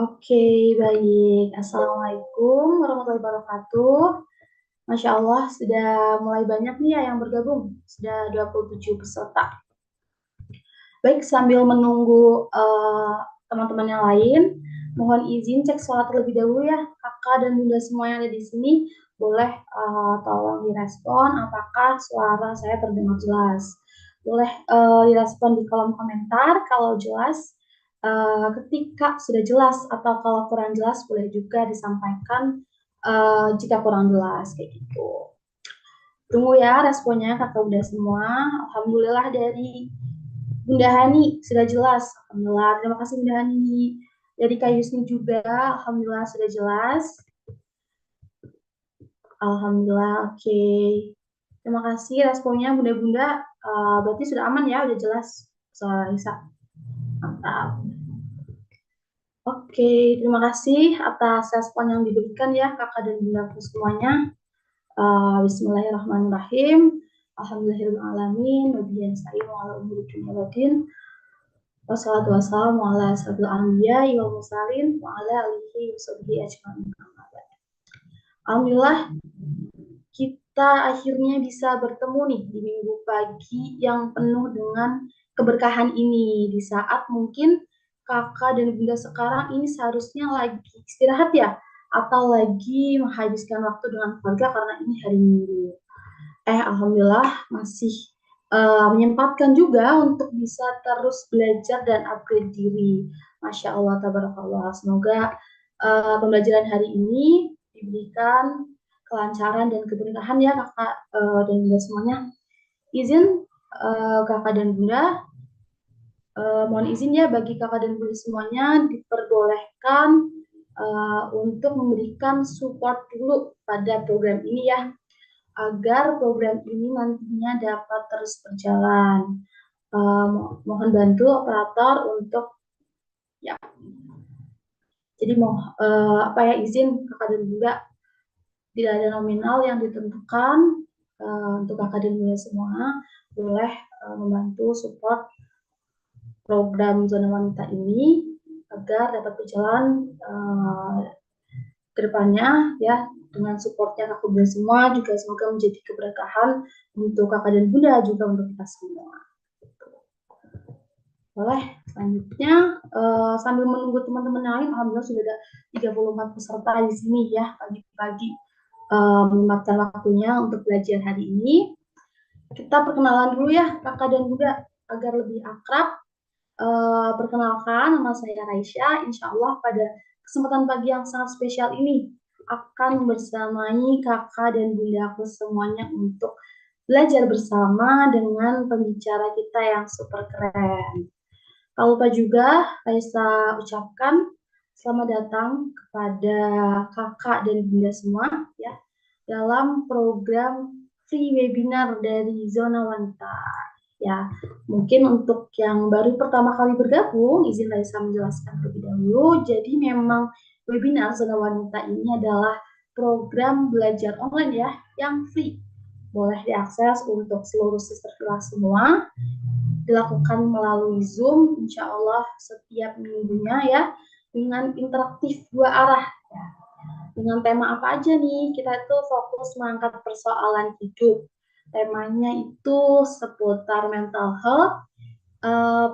Oke, baik. Assalamualaikum warahmatullahi wabarakatuh. Masya Allah, sudah mulai banyak nih ya yang bergabung. Sudah 27 peserta. Baik, sambil menunggu teman-teman yang lain, mohon izin cek suara terlebih dahulu ya. Kakak dan bunda semua yang ada di sini, boleh tolong direspon apakah suara saya terdengar jelas. Boleh direspon di kolom komentar kalau jelas. Ketika sudah jelas atau kalau kurang jelas boleh juga disampaikan jika kurang jelas kayak gitu. Tunggu ya responnya kakak udah semua. Alhamdulillah dari Bunda Hani sudah jelas. Alhamdulillah. Terima kasih Bunda Hani. Dari Kak Yusni juga. Alhamdulillah sudah jelas. Alhamdulillah. Oke. Terima kasih responnya Bunda-Bunda. Berarti sudah aman ya. Udah jelas soal Isa. Mantap. Oke, terima kasih atas respon yang diberikan ya kakak dan bunda semuanya. Bismillahirrahmanirrahim. Alhamdulillahirrahmanirrahim. Wabillahi nasta'in wa ala umuri dunya waddin. Wassalatu wassalamu ala asrofil anbiya wal mursalin wa ala alihi washabihi ajmain. Alhamdulillah kita akhirnya bisa bertemu nih di minggu pagi yang penuh dengan keberkahan ini, di saat mungkin kakak dan bunda sekarang ini seharusnya lagi istirahat ya, atau lagi menghabiskan waktu dengan keluarga karena ini hari Minggu. Alhamdulillah masih menyempatkan juga untuk bisa terus belajar dan upgrade diri. Masya Allah, tabarakallah. Semoga pembelajaran hari ini diberikan kelancaran dan keberkahan ya kakak dan bunda semuanya. Izin kakak dan bunda, mohon izin ya bagi kakak dan bunda semuanya diperbolehkan untuk memberikan support dulu pada program ini ya, agar program ini nantinya dapat terus berjalan. Mohon bantu operator untuk ya. Jadi izin kakak dan bunda, tidak ada nominal yang ditentukan untuk kakak dan bunda semua boleh membantu support program Zona Wanita ini agar dapat berjalan ke depannya ya, dengan supportnya kakak bunda semua juga semoga menjadi keberkahan untuk kakak dan bunda juga untuk kita semua. Boleh selanjutnya sambil menunggu teman-teman lain, alhamdulillah sudah ada 34 peserta di sini ya pagi-pagi menyempatkan waktunya untuk belajar hari ini. Kita perkenalan dulu ya kakak dan bunda agar lebih akrab. Perkenalkan, nama saya Raisya. Insya Allah pada kesempatan pagi yang sangat spesial ini akan bersamai kakak dan bunda aku semuanya untuk belajar bersama dengan pembicara kita yang super keren. Kalau lupa juga, Raisa ucapkan selamat datang kepada kakak dan bunda semua ya dalam program free webinar dari Zona Wanita. Ya, mungkin untuk yang baru pertama kali bergabung, izin Raisa menjelaskan terlebih dahulu. Jadi memang webinar Zona Wanita ini adalah program belajar online ya, yang free. Boleh diakses untuk seluruh sister kelas semua. Dilakukan melalui Zoom, insya Allah setiap minggunya ya, dengan interaktif dua arah. Ya. Dengan tema apa aja nih? Kita itu fokus mengangkat persoalan hidup. Temanya itu seputar mental health,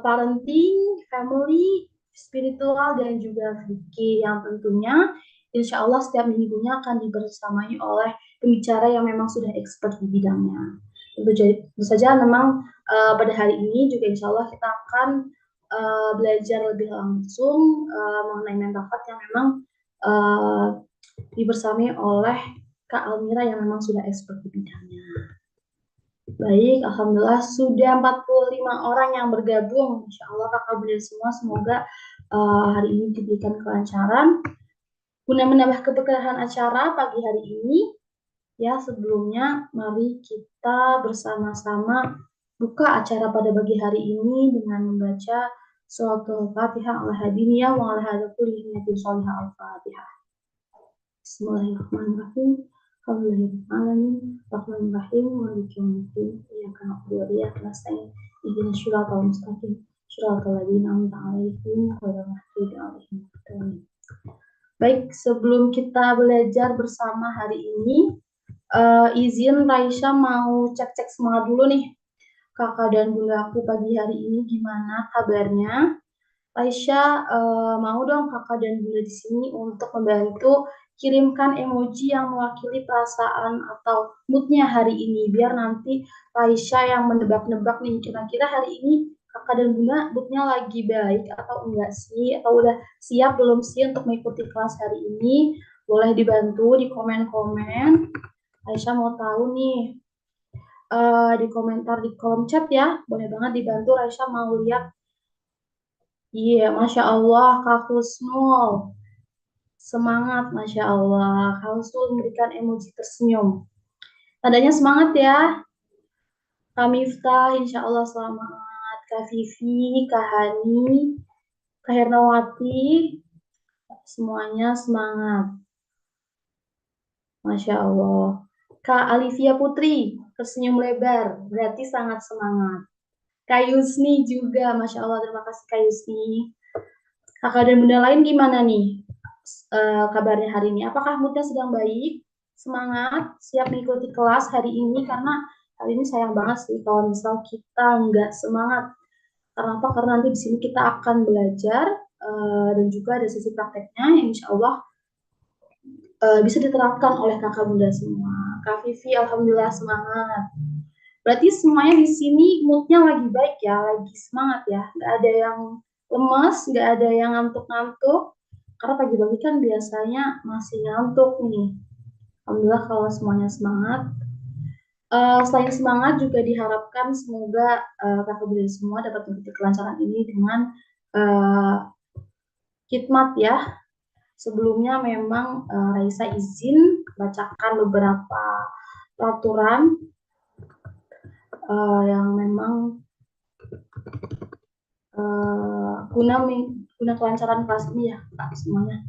parenting, family, spiritual, dan juga fikih yang tentunya insya Allah setiap minggunya akan dibersamai oleh pembicara yang memang sudah expert di bidangnya. Tentu saja memang pada hari ini juga insya Allah kita akan belajar lebih langsung mengenai mental health yang memang dibersamai oleh Kak Almira yang memang sudah expert di bidangnya. Baik, alhamdulillah sudah 45 orang yang bergabung. Insya Allah kakak bunda semua semoga hari ini diberikan kelancaran. Guna menambah keberkahan acara pagi hari ini, ya sebelumnya mari kita bersama-sama buka acara pada pagi hari ini dengan membaca suratul Fatihah al-Hadiniyah wa ala kulli niyatin sholihah al-Fatihah. Bismillahirrahmanirrahim. Alhamdulillahirrahmanirrahim. Rahmanirrahim. Maliki yaumiddin. Iyyaka na'budu wa iyyaka nasta'in. Ihdinas siratal mustaqim. Siratal ladzina an'amta 'alaihim ghairil maghdubi 'alaihim waladdallin. Baik, sebelum kita belajar bersama hari ini, izin Raisya mau cek-cek semangat dulu nih. Kakak dan bunda aku pagi hari ini gimana kabarnya? Raisya mau dong kakak dan bunda di sini untuk membantu kirimkan emoji yang mewakili perasaan atau moodnya hari ini, biar nanti Raisya yang menebak-nebak nih kira-kira hari ini kakak dan bunda moodnya lagi baik atau enggak sih, atau udah siap belum sih untuk mengikuti kelas hari ini. Boleh dibantu di komen-komen. Aisyah mau tahu nih di komentar di kolom chat ya, boleh banget dibantu. Aisyah mau lihat. Iya, Masya Allah, Kak Husnul. Semangat, Masya Allah. Kak Husnul memberikan emoji tersenyum. Tandanya semangat ya. Kak Miftah, Insya Allah selamat. Kak Vivi, Kak Hani, Kak Hernawati, semuanya semangat. Masya Allah. Kak Alivia Putri, tersenyum lebar, berarti sangat semangat. Kak Yusni juga, Masya Allah, terima kasih Kak Yusni. Kakak dan bunda lain gimana nih kabarnya hari ini? Apakah moodnya sedang baik? Semangat, siap mengikuti kelas hari ini? Karena hari ini sayang banget sih kalau misal kita nggak semangat. Karena apa? Karena nanti di sini kita akan belajar dan juga ada sesi prakteknya yang insya Allah bisa diterapkan oleh kakak bunda semua. Kak Vivi, alhamdulillah semangat. Berarti semuanya di sini moodnya lagi baik ya, lagi semangat ya. Nggak ada yang lemes, nggak ada yang ngantuk-ngantuk. Karena pagi-pagi kan biasanya masih ngantuk nih. Alhamdulillah kalau semuanya semangat. Selain semangat juga diharapkan semoga kakak bunda semua dapat mengikuti kelancaran ini dengan uh, khidmat ya. Sebelumnya memang Raisa izin bacakan beberapa peraturan yang memang guna kelancaran kelas ini ya Kak semuanya.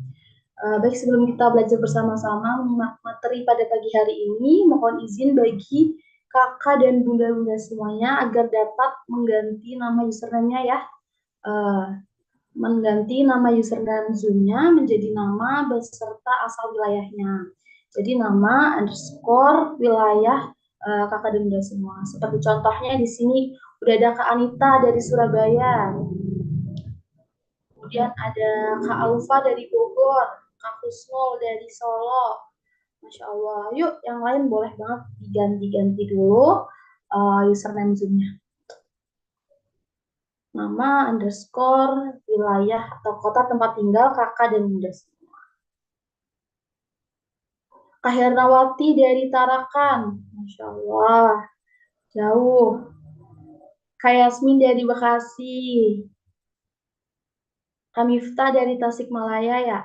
Baik, sebelum kita belajar bersama-sama menyimak materi pada pagi hari ini, mohon izin bagi kakak dan bunda-bunda semuanya agar dapat mengganti nama username-nya ya. Mengganti nama username Zoom-nya menjadi nama beserta asal wilayahnya. Jadi nama underscore wilayah kakak dan bunda semua. Seperti contohnya di sini udah ada Kak Anita dari Surabaya. Kemudian ada Kak Alfa dari Bogor, Kak Husnul dari Solo. Masya Allah. Yuk, yang lain boleh banget diganti-ganti dulu username Zoom-nya. Nama underscore wilayah atau kota tempat tinggal kakak dan bunda semua. Kak Hernawati dari Tarakan. Masya Allah. Jauh. Kak Yasmin dari Bekasi. Kak Miftah dari Tasikmalaya ya.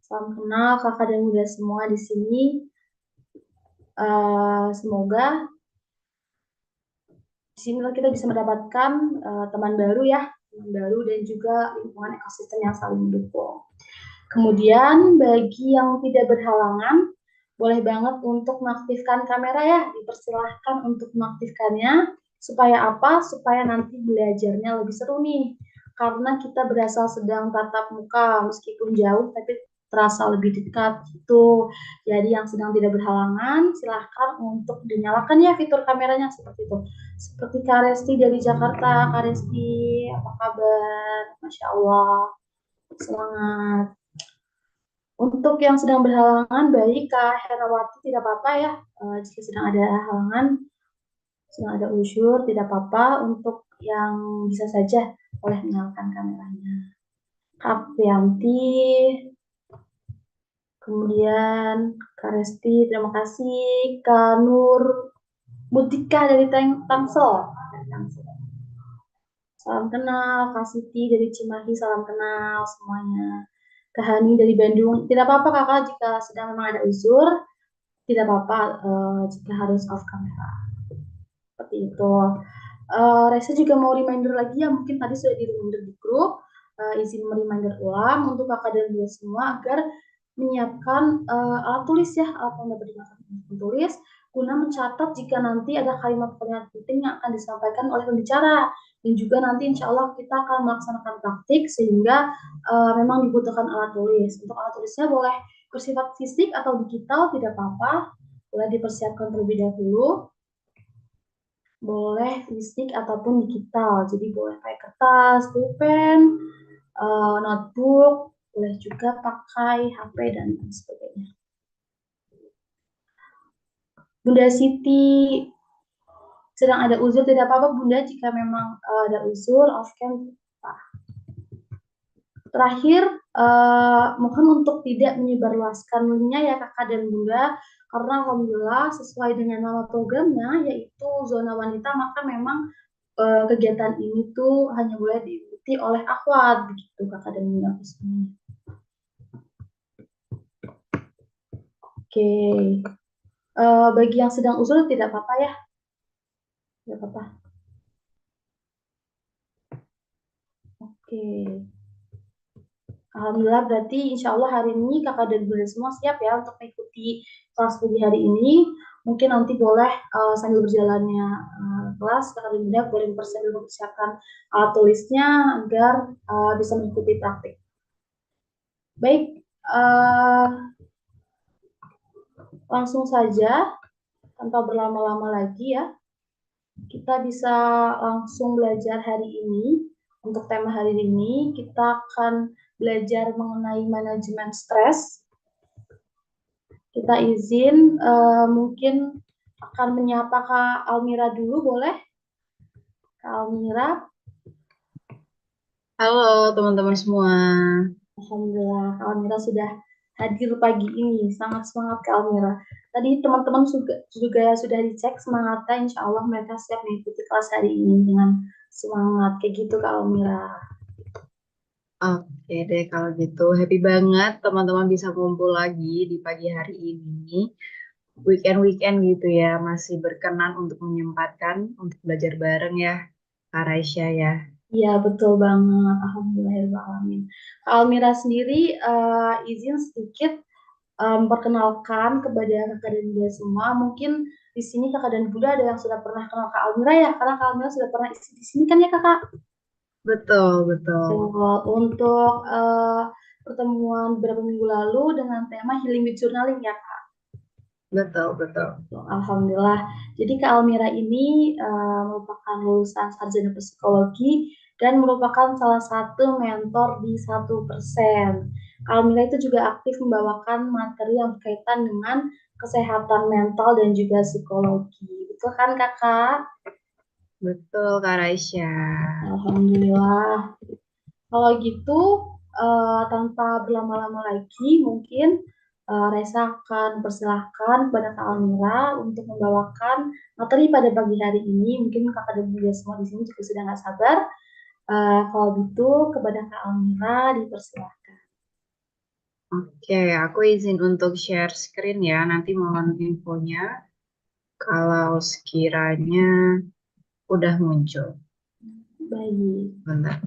Salam kenal kakak dan bunda semua di sini. Semoga di sini kita bisa mendapatkan teman baru ya, teman baru dan juga lingkungan ekosistem yang saling mendukung. Kemudian bagi yang tidak berhalangan, boleh banget untuk mengaktifkan kamera ya, dipersilahkan untuk mengaktifkannya. Supaya apa? Supaya nanti belajarnya lebih seru nih. Karena kita berasal sedang tatap muka, meskipun jauh tapi terasa lebih dekat gitu. Jadi yang sedang tidak berhalangan, silahkan untuk dinyalakan ya fitur kameranya seperti itu. Seperti Kak Resti dari Jakarta. Kak Resti, apa kabar? Masya Allah, semangat. Untuk yang sedang berhalangan, baik Kak Herawati tidak apa-apa ya. Jika sedang ada halangan, sedang ada usyur, tidak apa-apa. Untuk yang bisa saja boleh menyalakan kameranya. Kak Prianti, kemudian Kak Resti, terima kasih. Kak Nur Mutika dari Tangsel. Salam kenal. Kak Siti dari Cimahi, salam kenal semuanya. Kak Hani dari Bandung, tidak apa-apa kakak jika sedang memang ada unsur, tidak apa-apa jika harus off kamera. Seperti itu. Reza juga mau reminder lagi ya, mungkin tadi sudah di reminder di grup, izin reminder ulang untuk kakak dan bunda semua agar menyiapkan alat tulis ya, alat yang dapat digunakan untuk tulis, guna mencatat jika nanti ada kalimat-kalimat penting yang akan disampaikan oleh pembicara. Dan juga nanti insya Allah kita akan melaksanakan praktik sehingga memang dibutuhkan alat tulis. Untuk alat tulisnya boleh bersifat fisik atau digital, tidak apa-apa. Boleh dipersiapkan terlebih dahulu. Boleh fisik ataupun digital. Jadi boleh pakai kertas, pulpen, notebook, boleh juga pakai HP dan lain sebagainya. Bunda Siti sedang ada uzur, tidak apa-apa Bunda jika memang ada uzur, off cam. Terakhir, mohon untuk tidak menyebarluaskan linknya ya kakak dan bunda, karena alhamdulillah sesuai dengan nama programnya yaitu zona wanita, maka memang kegiatan ini tuh hanya boleh diikuti oleh akhwat begitu kakak dan bunda semuanya. Oke, bagi yang sedang usul tidak apa-apa ya, tidak apa-apa. Oke. Alhamdulillah berarti insya Allah hari ini kakak dan bunda semua siap ya untuk mengikuti kelas pagi hari ini. Mungkin nanti boleh sambil berjalannya kelas kakak dan bunda boleh mempersiapkan alat tulisnya agar bisa mengikuti praktik. Baik, langsung saja tanpa berlama-lama lagi ya. Kita bisa langsung belajar hari ini. Untuk tema hari ini kita akan belajar mengenai manajemen stres. Kita izin mungkin akan menyapa Kak Almira dulu, boleh? Kak Almira. Halo teman-teman semua. Alhamdulillah Kak Almira sudah hadir pagi ini. Sangat semangat Kak Almira. Tadi teman-teman juga sudah dicek semangatnya. Insya Allah mereka siap mengikuti kelas hari ini dengan semangat. Kayak gitu Kak Almira. Oke deh kalau gitu. Happy banget teman-teman bisa kumpul lagi di pagi hari ini. Weekend-weekend gitu ya. Masih berkenan untuk menyempatkan untuk belajar bareng ya, Kak Raisya ya. Iya, betul banget. Alhamdulillahirrahmanirrahim. Kak Almira sendiri izin sedikit memperkenalkan kepada kakak dan bunda semua. Mungkin di sini kakak dan bunda ada yang sudah pernah kenal Kak Almira ya, karena Kak Almira sudah pernah isi di sini kan ya kakak. Betul, betul. Untuk pertemuan beberapa minggu lalu dengan tema Healing with Journaling ya Kak. Betul, betul. Alhamdulillah. Jadi Kak Almira ini merupakan lulusan sarjana psikologi dan merupakan salah satu mentor di 1%. Kak Almira itu juga aktif membawakan materi yang berkaitan dengan kesehatan mental dan juga psikologi. Betul kan Kakak? Betul, Kak Raisya. Alhamdulillah. Kalau gitu, tanpa berlama-lama lagi, mungkin Reza akan persilahkan kepada Kak Almira untuk membawakan materi pada pagi hari ini. Mungkin kakak dan bunda semua di sini juga sudah nggak sabar. Kalau gitu, kepada Kak Almira dipersilahkan. Oke, aku izin untuk share screen ya. Nanti mohon infonya kalau sekiranya udah muncul. Baik. Bentar.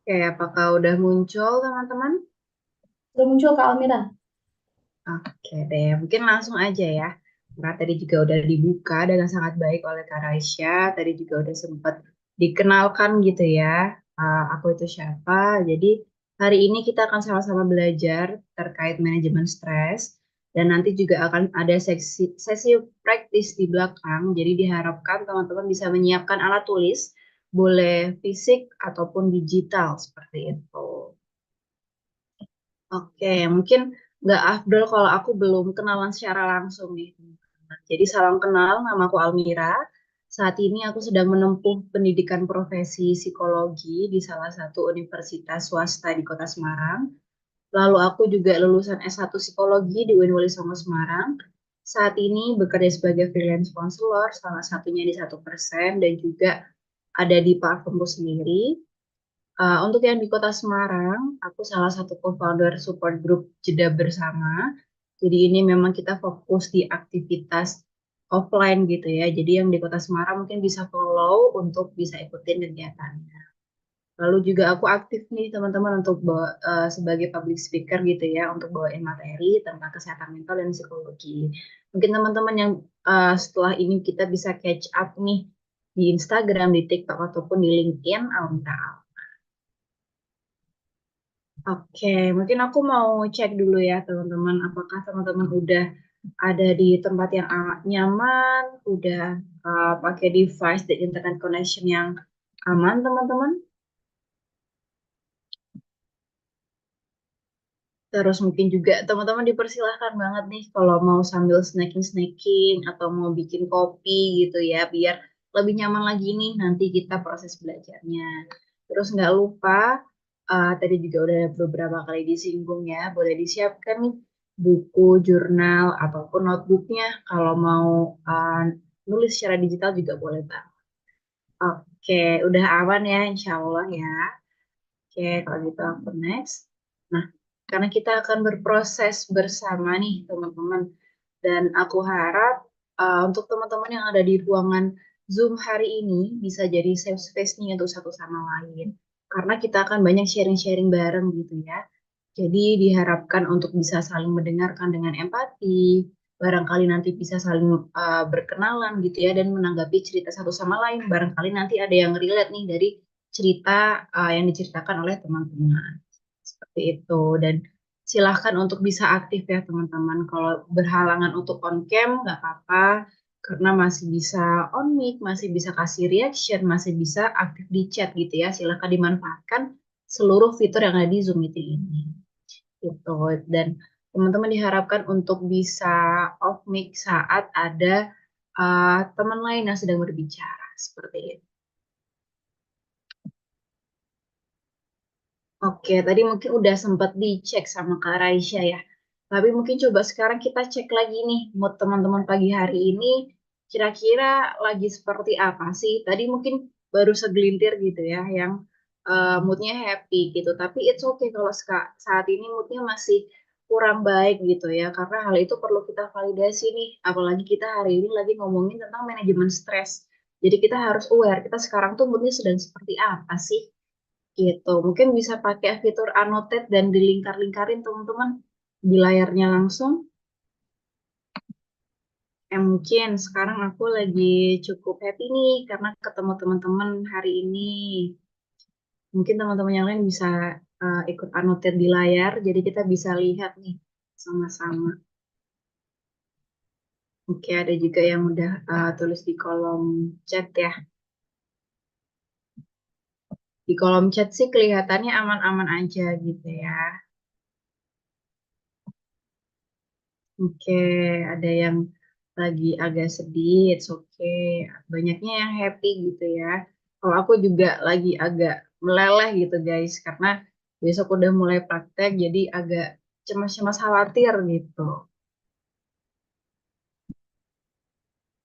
Oke, apakah udah muncul teman-teman? Sudah muncul Kak Almira? Oke deh, mungkin langsung aja ya. Karena tadi juga udah dibuka dengan sangat baik oleh Kak Raisya. Tadi juga udah sempat dikenalkan gitu ya. Aku itu siapa. Jadi hari ini kita akan sama-sama belajar terkait manajemen stres. Dan nanti juga akan ada sesi praktis di belakang. Jadi diharapkan teman-teman bisa menyiapkan alat tulis. Boleh fisik ataupun digital seperti itu. Oke, mungkin nggak afdol kalau aku belum kenalan secara langsung nih. Jadi salam kenal, namaku Almira. Saat ini aku sedang menempuh pendidikan profesi psikologi di salah satu universitas swasta di Kota Semarang. Lalu aku juga lulusan S1 Psikologi di UIN Wali Songo Semarang. Saat ini bekerja sebagai freelance counselor, salah satunya di 1% dan juga ada di Parfumku sendiri. Untuk yang di Kota Semarang, aku salah satu co-founder support group Jeda Bersama. Jadi ini memang kita fokus di aktivitas offline gitu ya. Jadi yang di Kota Semarang mungkin bisa follow untuk bisa ikutin kegiatannya. Lalu juga aku aktif nih teman-teman untuk bawa, sebagai public speaker gitu ya, untuk bawain materi tentang kesehatan mental dan psikologi. Mungkin teman-teman yang setelah ini kita bisa catch up nih di Instagram, di TikTok ataupun di LinkedIn, Almira. Oke, mungkin aku mau cek dulu ya teman-teman, apakah teman-teman udah ada di tempat yang nyaman, udah pakai device dan internet connection yang aman teman-teman. Terus mungkin juga teman-teman dipersilahkan banget nih kalau mau sambil snacking-snacking atau mau bikin kopi gitu ya, biar lebih nyaman lagi nih nanti kita proses belajarnya. Terus nggak lupa, tadi juga udah beberapa kali disinggung ya, boleh disiapkan nih buku, jurnal, ataupun notebooknya kalau mau nulis secara digital juga boleh Bang. Oke, udah aman ya insya Allah ya. Oke, kalau gitu aku next. Nah, karena kita akan berproses bersama nih, teman-teman. Dan aku harap untuk teman-teman yang ada di ruangan Zoom hari ini bisa jadi safe space nih untuk satu sama lain. Karena kita akan banyak sharing-sharing bareng gitu ya. Jadi diharapkan untuk bisa saling mendengarkan dengan empati, barangkali nanti bisa saling berkenalan gitu ya dan menanggapi cerita satu sama lain. Barangkali nanti ada yang relate nih dari cerita yang diceritakan oleh teman-teman. Seperti itu. Dan silahkan untuk bisa aktif ya teman-teman. Kalau berhalangan untuk on cam nggak apa-apa karena masih bisa on mic, masih bisa kasih reaction, masih bisa aktif di chat gitu ya. Silahkan dimanfaatkan seluruh fitur yang ada di Zoom Meeting ini gitu. Dan teman-teman diharapkan untuk bisa off mic saat ada teman lain yang sedang berbicara seperti itu. Oke, tadi mungkin udah sempat dicek sama Kak Raisya ya. Tapi mungkin coba sekarang kita cek lagi nih mood teman-teman pagi hari ini kira-kira lagi seperti apa sih? Tadi mungkin baru segelintir gitu ya yang moodnya happy gitu. Tapi it's okay kalau saat ini moodnya masih kurang baik gitu ya. Karena hal itu perlu kita validasi nih. Apalagi kita hari ini lagi ngomongin tentang manajemen stres. Jadi kita harus aware kita sekarang tuh moodnya sedang seperti apa sih? Gitu. Mungkin bisa pakai fitur annotate dan dilingkar-lingkarin teman-teman di layarnya langsung. Mungkin sekarang aku lagi cukup happy nih karena ketemu teman-teman hari ini. Mungkin teman-teman yang lain bisa ikut annotate di layar, jadi kita bisa lihat nih sama-sama. Oke, ada juga yang udah tulis di kolom chat ya. Di kolom chat sih kelihatannya aman-aman aja gitu ya. Oke, ada yang lagi agak sedih, it's okay. Banyaknya yang happy gitu ya. Kalau aku juga lagi agak meleleh gitu guys, karena besok udah mulai praktek, jadi agak cemas-cemas khawatir gitu.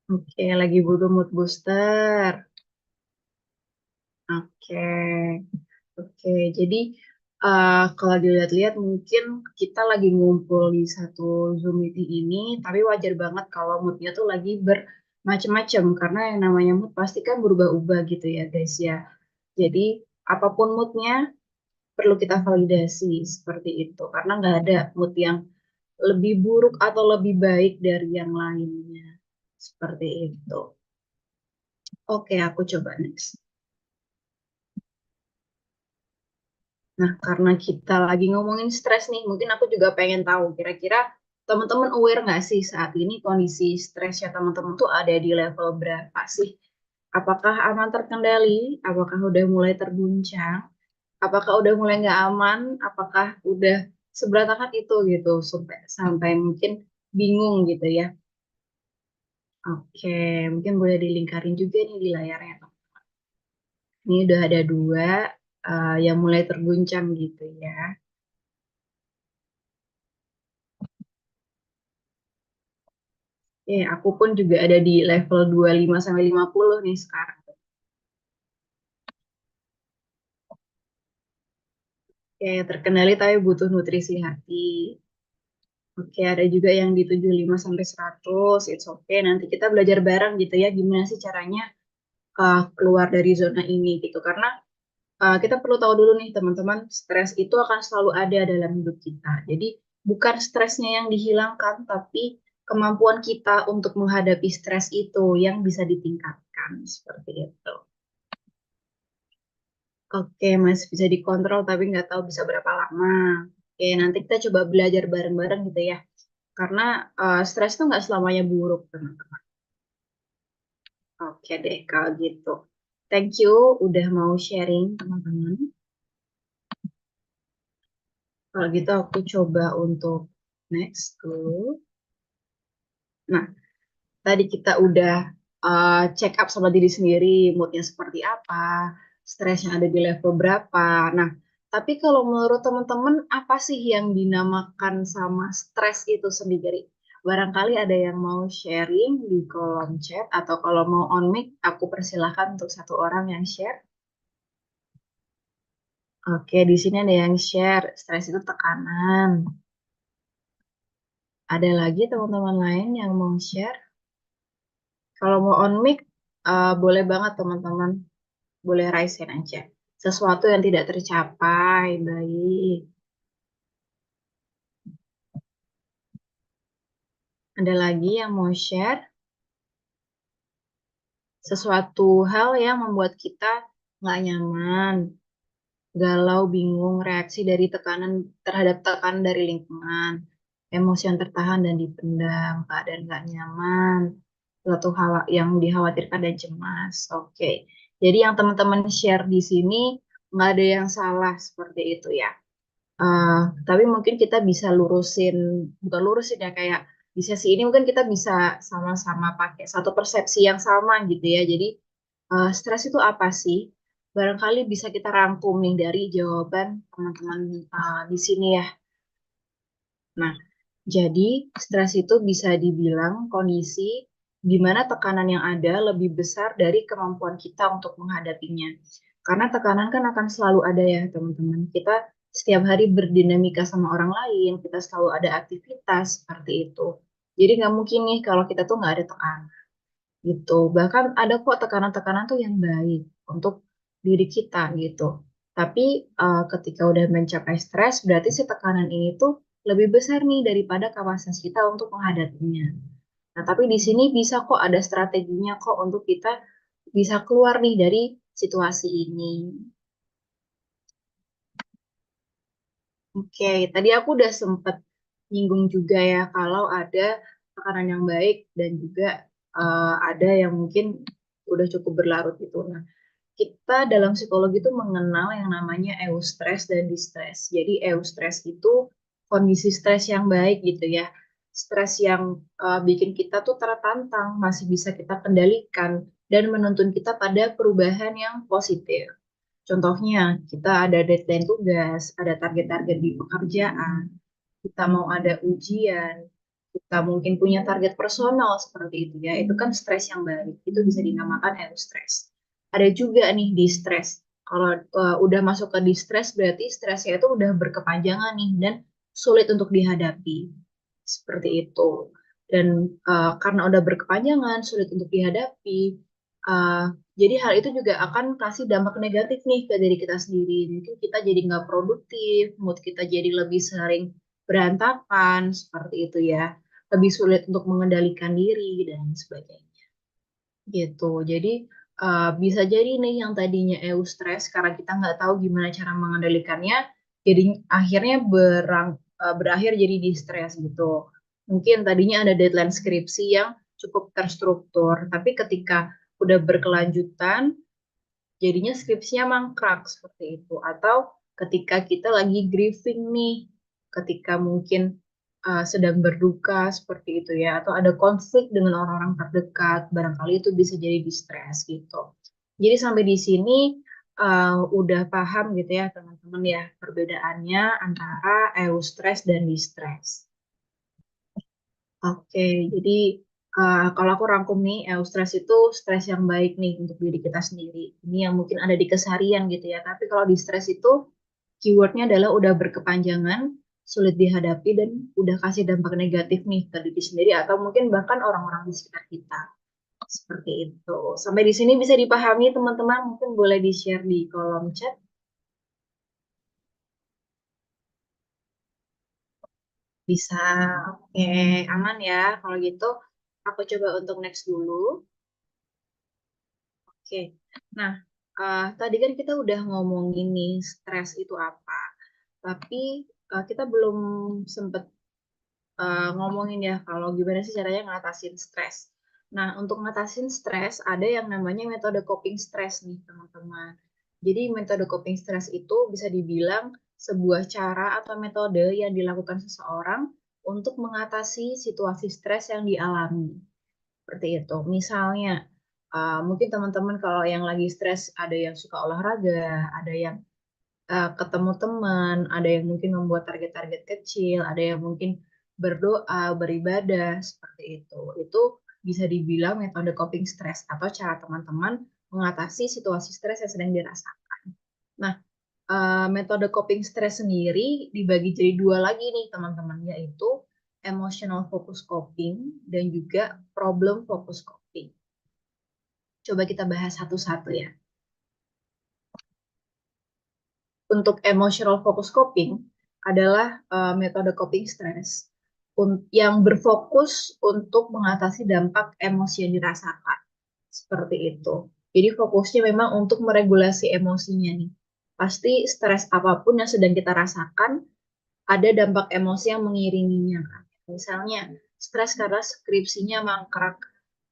Oke, lagi butuh mood booster. Oke, oke. Jadi kalau dilihat-lihat mungkin kita lagi ngumpul di satu Zoom meeting ini, tapi wajar banget kalau moodnya tuh lagi bermacam-macam karena yang namanya mood pasti kan berubah-ubah gitu ya guys ya. Jadi apapun moodnya perlu kita validasi seperti itu karena nggak ada mood yang lebih buruk atau lebih baik dari yang lainnya. Seperti itu. Oke, aku coba next. Nah, karena kita lagi ngomongin stres nih, mungkin aku juga pengen tahu kira-kira teman-teman aware nggak sih saat ini kondisi stresnya teman-teman tuh ada di level berapa sih? Apakah aman terkendali? Apakah udah mulai terguncang? Apakah udah mulai nggak aman? Apakah udah seberantakan itu gitu sampai sampai mungkin bingung gitu ya? Oke, mungkin boleh dilingkarin juga nih di layarnya. Ini udah ada dua yang mulai terguncang gitu ya. Aku pun juga ada di level 25 sampai 50 nih sekarang. Terkendali tapi butuh nutrisi hati. Oke, ada juga yang di 75 sampai 100. It's okay. Nanti kita belajar bareng gitu ya, gimana sih caranya keluar dari zona ini gitu. Karena kita perlu tahu dulu nih teman-teman, stres itu akan selalu ada dalam hidup kita. Jadi bukan stresnya yang dihilangkan, tapi kemampuan kita untuk menghadapi stres itu yang bisa ditingkatkan seperti itu. Oke, Mas, bisa dikontrol tapi nggak tahu bisa berapa lama. Oke, nanti kita coba belajar bareng-bareng gitu ya. Karena stres itu nggak selamanya buruk, teman-teman. Oke deh, kalau gitu. Thank you udah mau sharing, teman-teman. Kalau gitu aku coba untuk next dulu. Nah, tadi kita udah check up sama diri sendiri, moodnya seperti apa, stresnya ada di level berapa. Nah, tapi kalau menurut teman-teman, apa sih yang dinamakan sama stres itu sendiri? Barangkali ada yang mau sharing di kolom chat, atau kalau mau on mic, aku persilahkan untuk satu orang yang share. Oke, di sini ada yang share, stres itu tekanan. Ada lagi teman-teman lain yang mau share? Kalau mau on mic, boleh banget teman-teman. Boleh raise hand aja. Sesuatu yang tidak tercapai, baik. Ada lagi yang mau share? Sesuatu hal yang membuat kita nggak nyaman, galau, bingung, reaksi dari tekanan terhadap tekanan dari lingkungan, emosi yang tertahan dan dipendam, keadaan nggak nyaman, suatu hal yang dikhawatirkan dan cemas. Oke, jadi yang teman-teman share di sini nggak ada yang salah seperti itu ya. Uh, tapi mungkin kita bisa lurusin, bukan lurusin ya, kayak di sesi ini mungkin kita bisa sama-sama pakai satu persepsi yang sama gitu ya. Jadi stres itu apa sih? Barangkali bisa kita rangkum nih dari jawaban teman-teman di sini ya. Nah, jadi stres itu bisa dibilang kondisi di mana tekanan yang ada lebih besar dari kemampuan kita untuk menghadapinya. Karena tekanan kan akan selalu ada ya teman-teman. Kita setiap hari berdinamika sama orang lain, kita selalu ada aktivitas seperti itu. Jadi nggak mungkin nih kalau kita tuh nggak ada tekanan gitu. Bahkan ada kok tekanan-tekanan tuh yang baik untuk diri kita gitu. Tapi ketika udah mencapai stres, berarti si tekanan ini tuh lebih besar nih daripada kapasitas kita untuk menghadapinya. Nah, tapi di sini bisa kok ada strateginya kok untuk kita bisa keluar nih dari situasi ini. Oke, tadi aku udah sempet nyinggung juga ya kalau ada tekanan yang baik dan juga ada yang mungkin udah cukup berlarut gitu. Nah, kita dalam psikologi itu mengenal yang namanya eustress dan distress. Jadi eustress itu kondisi stres yang baik gitu ya. Stres yang bikin kita tuh tertantang, masih bisa kita kendalikan dan menuntun kita pada perubahan yang positif. Contohnya, kita ada deadline tugas, ada target-target di pekerjaan, kita mau ada ujian, kita mungkin punya target personal seperti itu ya, itu kan stres yang baik, itu bisa dinamakan eustress. Ada juga nih distress. Kalau udah masuk ke distress berarti stresnya itu udah berkepanjangan nih dan sulit untuk dihadapi. Seperti itu. Dan karena udah berkepanjangan, sulit untuk dihadapi, uh, jadi hal itu juga akan kasih dampak negatif nih ke diri kita sendiri. Mungkin kita jadi nggak produktif, mood kita jadi lebih sering berantakan, seperti itu ya. Lebih sulit untuk mengendalikan diri dan sebagainya. Gitu. Jadi bisa jadi nih yang tadinya eustress karena kita nggak tahu gimana cara mengendalikannya, jadi akhirnya berakhir jadi distress gitu. Mungkin tadinya ada deadline skripsi yang cukup terstruktur, tapi ketika udah berkelanjutan, jadinya skripsinya mangkrak seperti itu. Atau ketika kita lagi grieving nih, ketika mungkin sedang berduka seperti itu ya, atau ada konflik dengan orang-orang terdekat, barangkali itu bisa jadi distress gitu. Jadi sampai di sini udah paham gitu ya teman-teman ya perbedaannya antara eustress dan distress. Oke, jadi kalau aku rangkum nih, eustress itu stres yang baik nih untuk diri kita sendiri. Ini yang mungkin ada di keseharian gitu ya. Tapi kalau di stres itu keywordnya adalah udah berkepanjangan, sulit dihadapi dan udah kasih dampak negatif nih ke diri sendiri atau mungkin bahkan orang-orang di sekitar kita. Seperti itu. Sampai di sini bisa dipahami teman-teman, mungkin boleh di-share di kolom chat. Bisa, oke, aman ya. Kalau gitu, aku coba untuk next dulu. Oke, nah, tadi kan kita udah ngomongin nih stres itu apa. Tapi kita belum sempet ngomongin ya kalau gimana sih caranya ngatasin stres. Nah, untuk ngatasin stres ada yang namanya metode coping stress nih, teman-teman. Jadi metode coping stress itu bisa dibilang sebuah cara atau metode yang dilakukan seseorang untuk mengatasi situasi stres yang dialami. Seperti itu. Misalnya, mungkin teman-teman kalau yang lagi stres ada yang suka olahraga, ada yang ketemu teman, ada yang mungkin membuat target-target kecil, ada yang mungkin berdoa, beribadah, seperti itu. Itu bisa dibilang metode coping stress atau cara teman-teman mengatasi situasi stres yang sedang dirasakan. Nah, metode coping stress sendiri dibagi jadi dua lagi nih teman-teman, yaitu emotional focus coping dan juga problem focus coping. Coba kita bahas satu-satu ya. Untuk emotional focus coping adalah metode coping stress yang berfokus untuk mengatasi dampak emosi yang dirasakan. Seperti itu. Jadi fokusnya memang untuk meregulasi emosinya nih. Pasti stres apapun yang sedang kita rasakan, ada dampak emosi yang mengiringinya kan. Misalnya stres karena skripsinya mangkrak,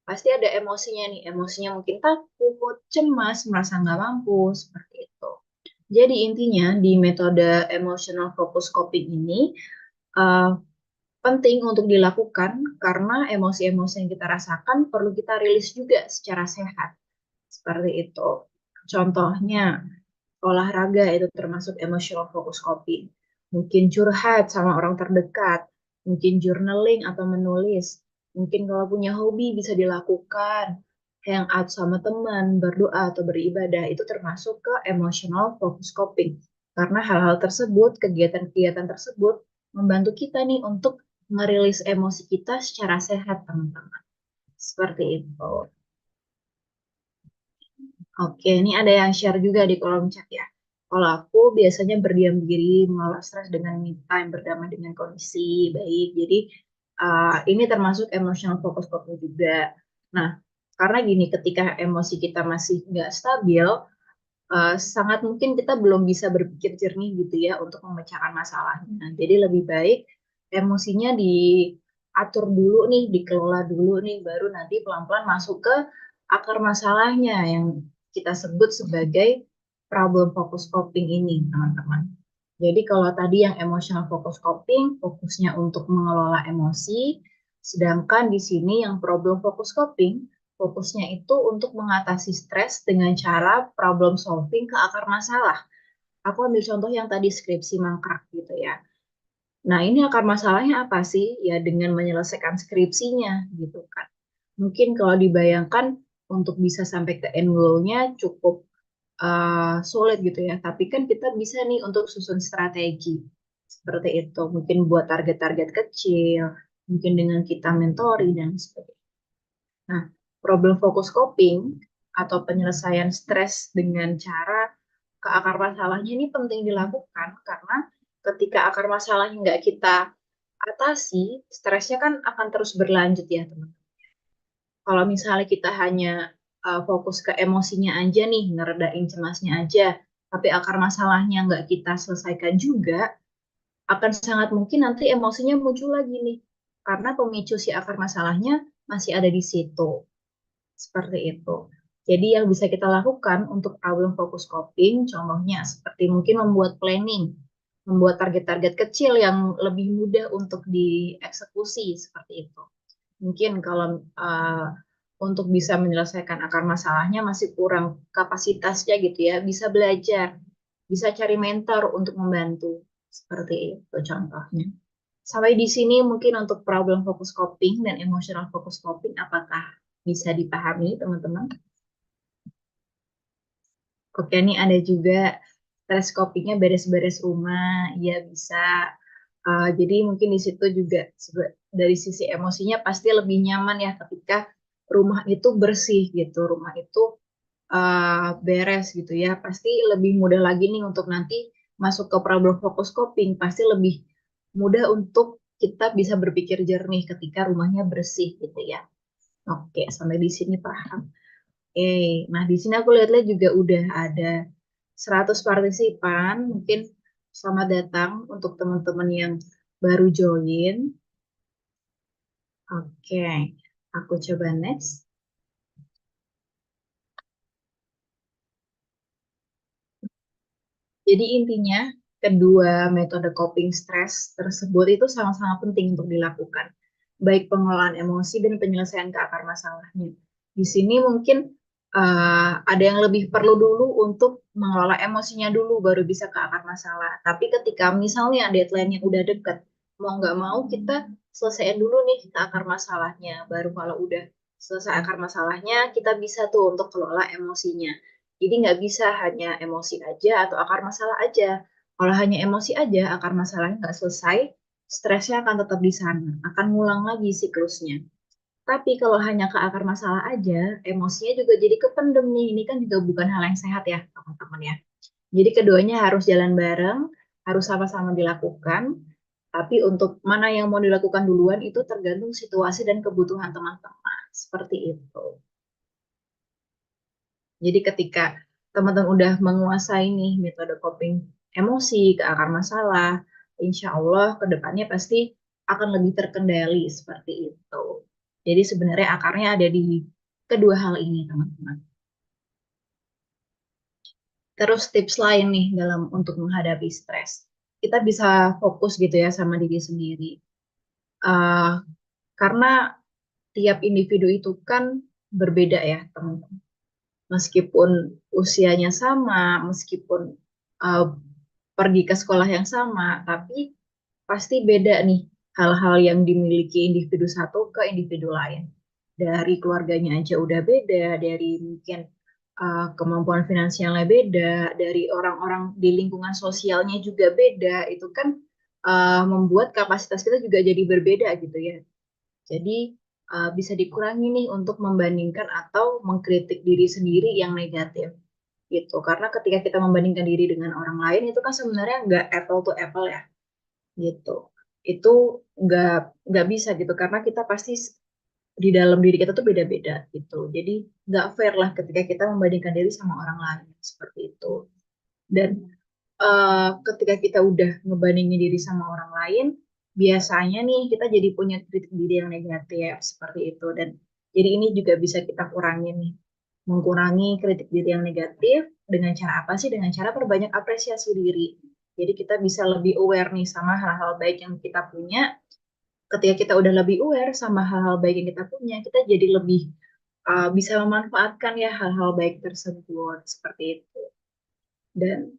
pasti ada emosinya nih. Emosinya mungkin takut, cemas, merasa nggak mampu, seperti itu. Jadi intinya di metode emotional focus coping ini uh, penting untuk dilakukan karena emosi-emosi yang kita rasakan perlu kita rilis juga secara sehat. Seperti itu. Contohnya, olahraga itu termasuk emotional focus coping. Mungkin curhat sama orang terdekat, mungkin journaling atau menulis. Mungkin kalau punya hobi bisa dilakukan, hangout sama teman, berdoa atau beribadah, itu termasuk ke emotional focus coping. Karena hal-hal tersebut, kegiatan-kegiatan tersebut, membantu kita nih untuk merilis emosi kita secara sehat, teman-teman. Seperti itu. Oke, ini ada yang share juga di kolom chat ya. Kalau aku biasanya berdiam diri, mengelola stres dengan me time, berdamai dengan kondisi baik. Jadi ini termasuk emotional focus coping juga. Nah, karena gini, ketika emosi kita masih nggak stabil, sangat mungkin kita belum bisa berpikir jernih gitu ya untuk memecahkan masalahnya. Jadi lebih baik emosinya diatur dulu nih, dikelola dulu nih, baru nanti pelan-pelan masuk ke akar masalahnya yang kita sebut sebagai problem focus coping ini, teman-teman. Jadi kalau tadi yang emotional focus coping, fokusnya untuk mengelola emosi, sedangkan di sini yang problem focus coping, fokusnya itu untuk mengatasi stres dengan cara problem solving ke akar masalah. Aku ambil contoh yang tadi skripsi mangkrak gitu ya. Nah, ini akar masalahnya apa sih? Ya dengan menyelesaikan skripsinya gitu kan. Mungkin kalau dibayangkan untuk bisa sampai ke end goal-nya cukup sulit gitu ya. Tapi kan kita bisa nih untuk susun strategi seperti itu. Mungkin buat target-target kecil, mungkin dengan kita mentori dan sebagainya. Nah, problem focus coping atau penyelesaian stres dengan cara ke akar masalahnya ini penting dilakukan karena ketika akar masalahnya nggak kita atasi, stresnya kan akan terus berlanjut ya teman. Kalau misalnya kita hanya fokus ke emosinya aja nih, ngeredain cemasnya aja, tapi akar masalahnya nggak kita selesaikan juga, akan sangat mungkin nanti emosinya muncul lagi nih. Karena pemicu si akar masalahnya masih ada di situ. Seperti itu. Jadi yang bisa kita lakukan untuk problem focus coping, contohnya seperti mungkin membuat planning, membuat target-target kecil yang lebih mudah untuk dieksekusi seperti itu. Mungkin kalau untuk bisa menyelesaikan akar masalahnya masih kurang kapasitasnya gitu ya, bisa belajar, bisa cari mentor untuk membantu. Seperti itu contohnya. Sampai di sini mungkin untuk problem focus coping dan emotional focus coping apakah bisa dipahami teman-teman? Oke, ini ada juga stress copingnya beres-beres rumah, ya bisa. Jadi mungkin di situ juga dari sisi emosinya pasti lebih nyaman ya ketika rumah itu bersih gitu, rumah itu beres gitu ya. Pasti lebih mudah lagi nih untuk nanti masuk ke problem focus coping, pasti lebih mudah untuk kita bisa berpikir jernih ketika rumahnya bersih gitu ya. Oke, sampai di sini paham. Oke, nah di sini aku lihat-lihat juga udah ada 100 partisipan. Mungkin selamat datang untuk teman-teman yang baru join. Oke, aku coba next. Jadi intinya kedua metode coping stress tersebut itu sama-sama penting untuk dilakukan. Baik pengelolaan emosi dan penyelesaian ke akar masalahnya. Di sini mungkin ada yang lebih perlu dulu untuk mengelola emosinya dulu baru bisa ke akar masalah. Tapi ketika misalnya deadline-nya udah deket, mau nggak mau kita selesaiin dulu nih ke akar masalahnya. Baru kalau udah selesai akar masalahnya, kita bisa tuh untuk kelola emosinya. Jadi nggak bisa hanya emosi aja atau akar masalah aja. Kalau hanya emosi aja, akar masalahnya nggak selesai, stresnya akan tetap di sana, akan ngulang lagi siklusnya. Tapi kalau hanya ke akar masalah aja, emosinya juga jadi kependem nih. Ini kan juga bukan hal yang sehat ya, teman-teman ya. Jadi keduanya harus jalan bareng, harus sama-sama dilakukan. Tapi untuk mana yang mau dilakukan duluan itu tergantung situasi dan kebutuhan teman-teman. Seperti itu. Jadi ketika teman-teman udah menguasai nih metode coping emosi ke akar masalah, insya Allah ke depannya pasti akan lebih terkendali seperti itu. Jadi sebenarnya akarnya ada di kedua hal ini, teman-teman. Terus tips lain nih dalam untuk menghadapi stres. Kita bisa fokus gitu ya sama diri sendiri. Eh, karena tiap individu itu kan berbeda ya, teman-teman. Meskipun usianya sama, meskipun uh, pergi ke sekolah yang sama, tapi pasti beda nih hal-hal yang dimiliki individu satu ke individu lain. Dari keluarganya aja udah beda, dari mungkin kemampuan finansialnya beda, dari orang-orang di lingkungan sosialnya juga beda. Itu kan membuat kapasitas kita juga jadi berbeda gitu ya. Jadi bisa dikurangi nih untuk membandingkan atau mengkritik diri sendiri yang negatif gitu. Karena ketika kita membandingkan diri dengan orang lain itu kan sebenarnya nggak apple to apple ya gitu. Itu nggak nggak bisa gitu karena kita pasti di dalam diri kita tuh beda-beda gitu. Jadi nggak fair lah ketika kita membandingkan diri sama orang lain seperti itu. Dan ketika kita udah ngebandingin diri sama orang lain, biasanya nih kita jadi punya kritik diri yang negatif seperti itu. Dan jadi ini juga bisa kita kurangin nih, mengurangi kritik diri yang negatif dengan cara apa sih? Dengan cara perbanyak apresiasi diri. Jadi kita bisa lebih aware nih sama hal-hal baik yang kita punya. Ketika kita udah lebih aware sama hal-hal baik yang kita punya, kita jadi lebih bisa memanfaatkan ya hal-hal baik tersebut seperti itu dan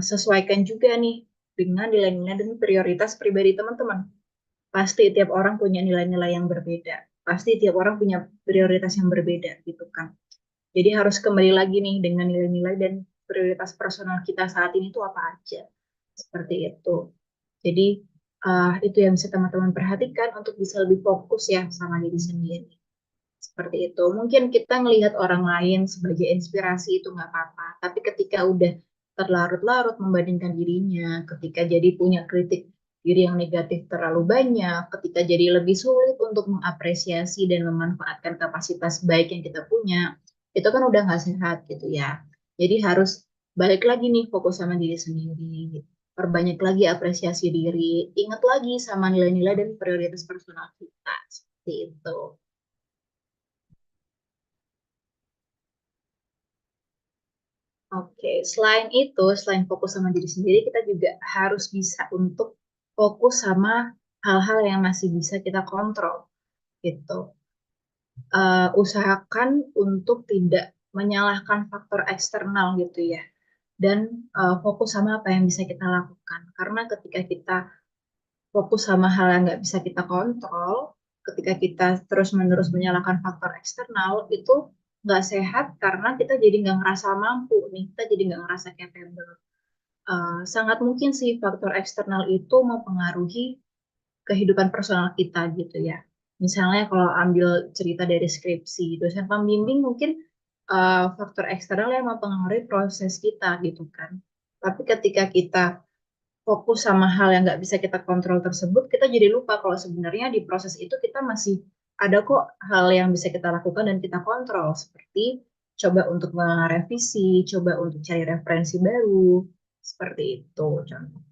sesuaikan juga nih dengan nilai-nilai dan prioritas pribadi teman-teman. Pasti tiap orang punya nilai-nilai yang berbeda. Pasti tiap orang punya prioritas yang berbeda gitu kan. Jadi harus kembali lagi nih dengan nilai-nilai dan prioritas personal kita saat ini tuh apa aja. Seperti itu. Jadi itu yang bisa teman-teman perhatikan untuk bisa lebih fokus ya sama diri sendiri. Seperti itu. Mungkin kita ngelihat orang lain sebagai inspirasi itu nggak apa-apa. Tapi ketika udah terlarut-larut membandingkan dirinya, ketika jadi punya kritik diri yang negatif terlalu banyak, ketika jadi lebih sulit untuk mengapresiasi dan memanfaatkan kapasitas baik yang kita punya, itu kan udah nggak sehat gitu ya. Jadi harus balik lagi nih fokus sama diri sendiri. Perbanyak lagi apresiasi diri, ingat lagi sama nilai-nilai dan prioritas personal kita. Seperti itu. Oke, selain itu, selain fokus sama diri sendiri, kita juga harus bisa untuk fokus sama hal-hal yang masih bisa kita kontrol, gitu. Usahakan untuk tidak menyalahkan faktor eksternal gitu ya, dan fokus sama apa yang bisa kita lakukan. Karena ketika kita fokus sama hal yang nggak bisa kita kontrol, ketika kita terus-menerus menyalahkan faktor eksternal, itu nggak sehat karena kita jadi nggak ngerasa mampu nih, kita jadi nggak ngerasa capable. sangat mungkin sih faktor eksternal itu mempengaruhi kehidupan personal kita gitu ya. Misalnya kalau ambil cerita dari skripsi, dosen pembimbing mungkin faktor eksternal yang mempengaruhi proses kita gitu kan. Tapi ketika kita fokus sama hal yang nggak bisa kita kontrol tersebut, kita jadi lupa kalau sebenarnya di proses itu kita masih ada kok hal yang bisa kita lakukan dan kita kontrol, seperti coba untuk merevisi, coba untuk cari referensi baru, seperti itu contoh.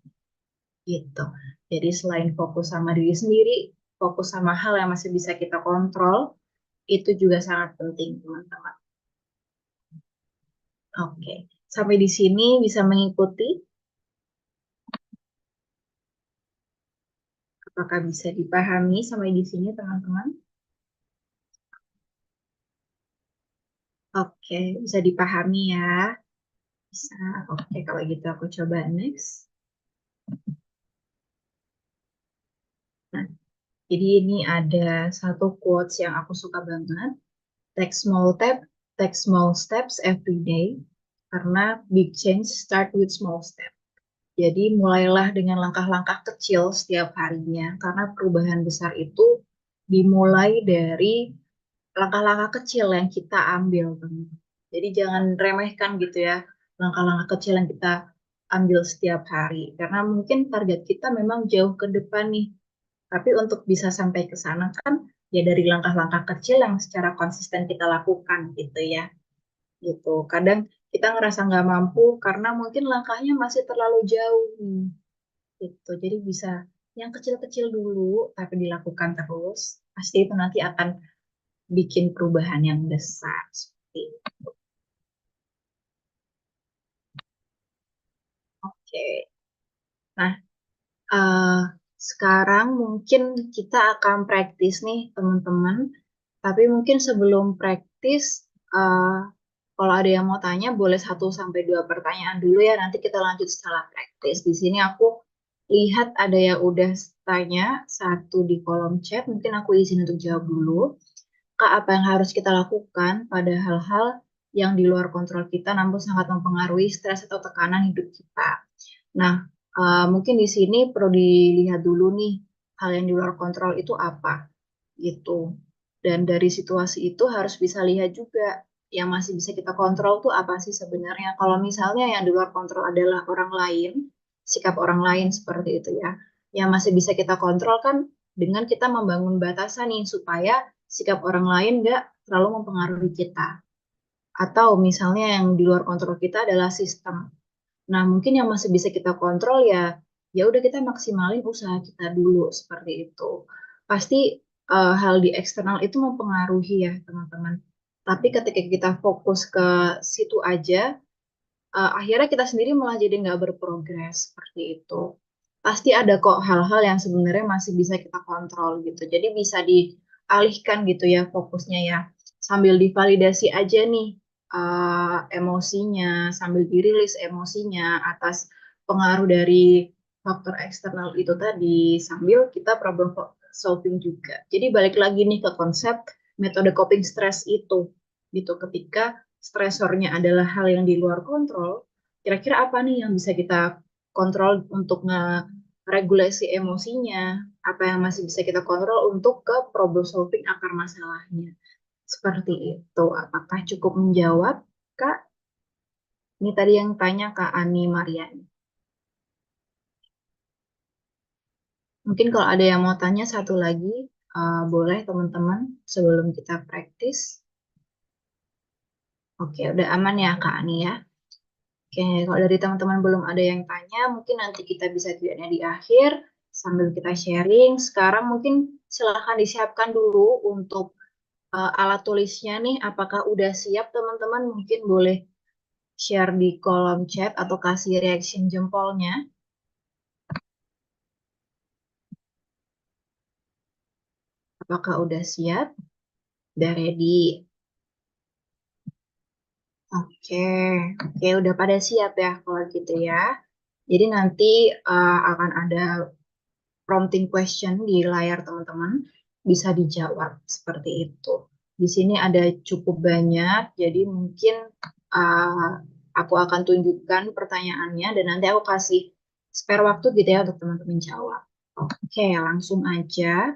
Gitu. Jadi selain fokus sama diri sendiri, fokus sama hal yang masih bisa kita kontrol, itu juga sangat penting, teman-teman. Oke, sampai di sini bisa mengikuti? Apakah bisa dipahami sampai di sini, teman-teman? Oke, bisa dipahami ya. Bisa. Oke, kalau gitu aku coba next. Nah, jadi ini ada satu quotes yang aku suka banget. Take small steps every day. Karena big change start with small steps. Jadi mulailah dengan langkah-langkah kecil setiap harinya, karena perubahan besar itu dimulai dari langkah-langkah kecil yang kita ambil, teman. Jadi jangan remehkan gitu ya, langkah-langkah kecil yang kita ambil setiap hari, karena mungkin target kita memang jauh ke depan nih, tapi untuk bisa sampai ke sana kan ya dari langkah-langkah kecil yang secara konsisten kita lakukan gitu ya, gitu. Kadang kita ngerasa nggak mampu karena mungkin langkahnya masih terlalu jauh nih gitu. Jadi bisa yang kecil-kecil dulu, tapi dilakukan terus. Pasti itu nanti akan bikin perubahan yang besar. Seperti itu. Oke. Nah, eh, sekarang mungkin kita akan praktis nih, teman-teman. Tapi mungkin sebelum praktis, eh, kalau ada yang mau tanya, boleh 1 sampai 2 pertanyaan dulu ya. Nanti kita lanjut setelah praktis. Di sini aku lihat ada yang udah tanya satu di kolom chat. Mungkin aku izin untuk jawab dulu. Kak, apa yang harus kita lakukan pada hal-hal yang di luar kontrol kita namun sangat mempengaruhi stres atau tekanan hidup kita? Nah, mungkin di sini perlu dilihat dulu nih, hal yang di luar kontrol itu apa gitu. Dan dari situasi itu harus bisa lihat juga yang masih bisa kita kontrol tuh apa sih sebenarnya. Kalau misalnya yang di luar kontrol adalah orang lain, sikap orang lain seperti itu ya. Yang masih bisa kita kontrol kan dengan kita membangun batasan nih supaya sikap orang lain nggak terlalu mempengaruhi kita. Atau misalnya yang di luar kontrol kita adalah sistem. Nah, mungkin yang masih bisa kita kontrol ya, ya udah kita maksimalin usaha kita dulu seperti itu. Pasti hal di eksternal itu mempengaruhi ya, teman-teman. Tapi ketika kita fokus ke situ aja, akhirnya kita sendiri malah jadi nggak berprogres seperti itu. Pasti ada kok hal-hal yang sebenarnya masih bisa kita kontrol gitu. Jadi bisa dialihkan gitu ya fokusnya ya. Sambil divalidasi aja nih emosinya, sambil dirilis emosinya atas pengaruh dari faktor eksternal itu tadi, sambil kita problem solving juga. Jadi balik lagi nih ke konsep metode coping stress itu gitu. Ketika stresornya adalah hal yang di luar kontrol, kira-kira apa nih yang bisa kita kontrol untuk nge-regulasi emosinya, apa yang masih bisa kita kontrol untuk ke problem solving akar masalahnya. Seperti itu. Apakah cukup menjawab, Kak? Ini tadi yang tanya Kak Ani Mariani. Mungkin kalau ada yang mau tanya satu lagi, boleh teman-teman sebelum kita praktis. Oke, udah aman ya Kak Ani ya? Oke, kalau dari teman-teman belum ada yang tanya, mungkin nanti kita bisa lihatnya di akhir sambil kita sharing. Sekarang mungkin silahkan disiapkan dulu untuk alat tulisnya nih. Apakah udah siap teman-teman? Mungkin boleh share di kolom chat atau kasih reaction jempolnya. Apakah udah siap? Udah ready? Oke, oke, udah pada siap ya kalau gitu ya. Jadi nanti akan ada prompting question di layar teman-teman, bisa dijawab seperti itu. Di sini ada cukup banyak, jadi mungkin uh, Aku akan tunjukkan pertanyaannya dan nanti aku kasih spare waktu gitu ya untuk teman-teman jawab. Oke, langsung aja.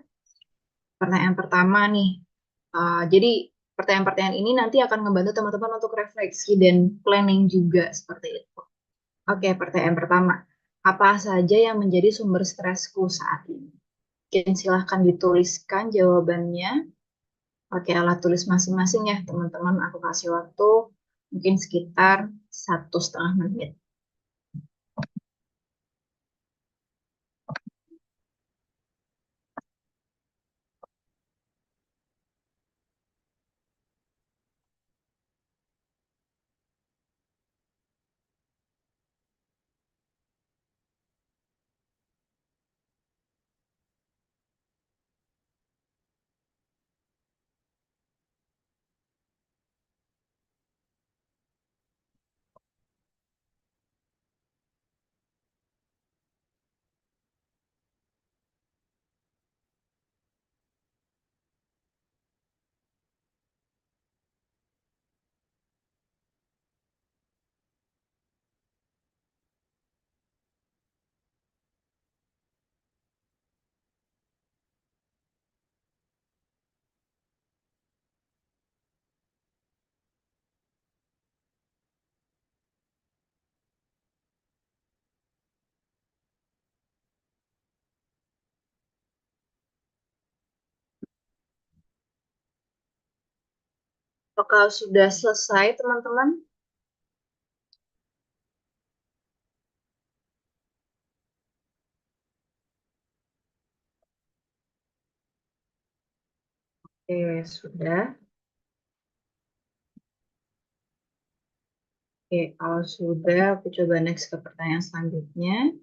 Pertanyaan pertama nih. Jadi pertanyaan-pertanyaan ini nanti akan membantu teman-teman untuk refleksi dan planning juga seperti itu. Oke, pertanyaan pertama. Apa saja yang menjadi sumber stresku saat ini? Mungkin silahkan dituliskan jawabannya pakai alat tulis masing-masing ya, teman-teman. Aku kasih waktu mungkin sekitar 1,5 menit. Apakah sudah selesai, teman-teman? Oke, sudah. Oke, kalau sudah, aku coba next ke pertanyaan selanjutnya.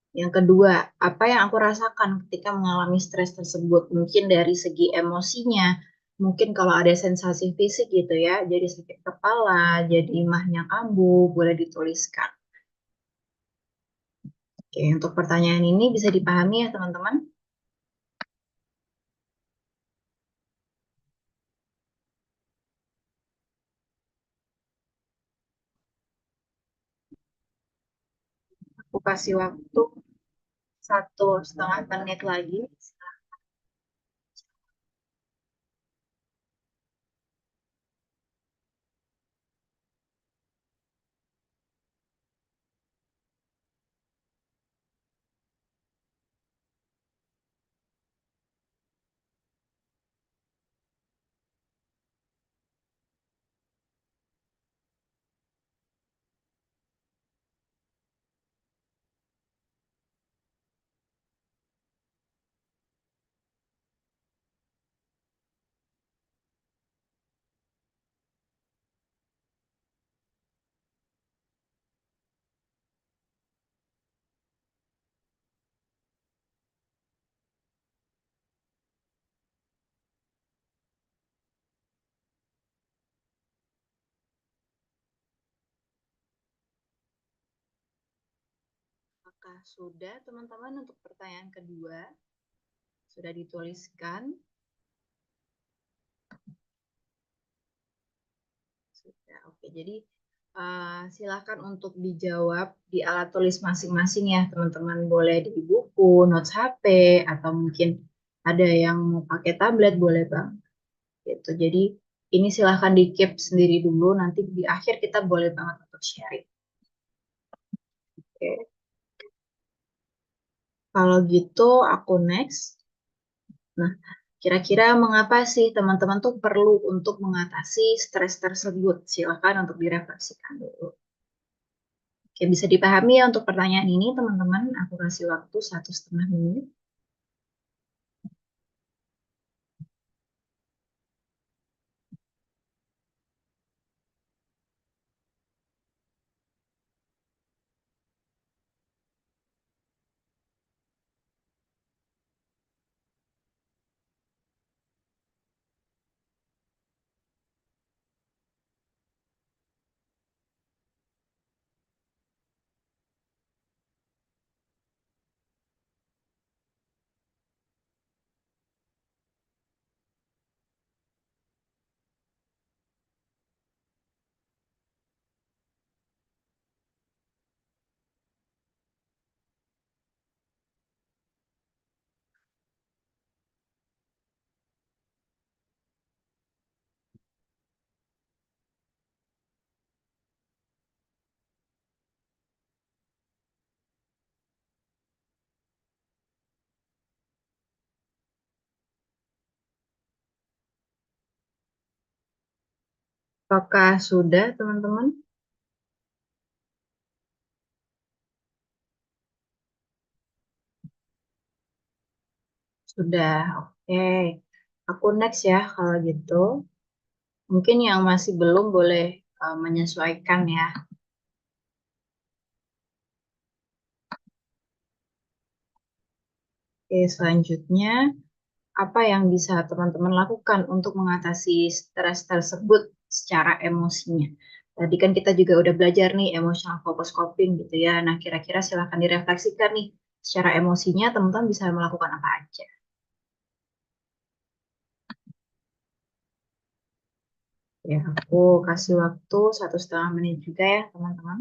Yang kedua, apa yang aku rasakan ketika mengalami stres tersebut? Mungkin dari segi emosinya, mungkin kalau ada sensasi fisik gitu ya, jadi sakit kepala, jadi mahnya kambuh, boleh dituliskan. Oke, untuk pertanyaan ini bisa dipahami ya teman-teman? Aku kasih waktu 1,5 menit lagi. Apakah sudah teman-teman untuk pertanyaan kedua? Sudah dituliskan? Sudah, oke. Jadi silakan untuk dijawab di alat tulis masing-masing ya, teman-teman. Boleh di buku, notes HP, atau mungkin ada yang mau pakai tablet, boleh bang. Gitu. Jadi ini silahkan di keep sendiri dulu. Nanti di akhir kita boleh banget untuk sharing. Oke. Kalau gitu aku next. Nah, kira-kira mengapa sih teman-teman tuh perlu untuk mengatasi stres tersebut? Silakan untuk direfleksikan dulu. Oke, bisa dipahami ya untuk pertanyaan ini, teman-teman. Aku kasih waktu 1,5 menit. Apakah sudah, teman-teman? Sudah, oke. Aku next ya kalau gitu. Mungkin yang masih belum boleh menyesuaikan ya. Oke, selanjutnya apa yang bisa teman-teman lakukan untuk mengatasi stres tersebut secara emosinya? Tadi kan kita juga udah belajar nih emotional focus coping gitu ya. Nah, kira-kira silahkan direfleksikan nih secara emosinya teman-teman bisa melakukan apa aja. Ya, aku kasih waktu 1,5 menit juga ya teman-teman.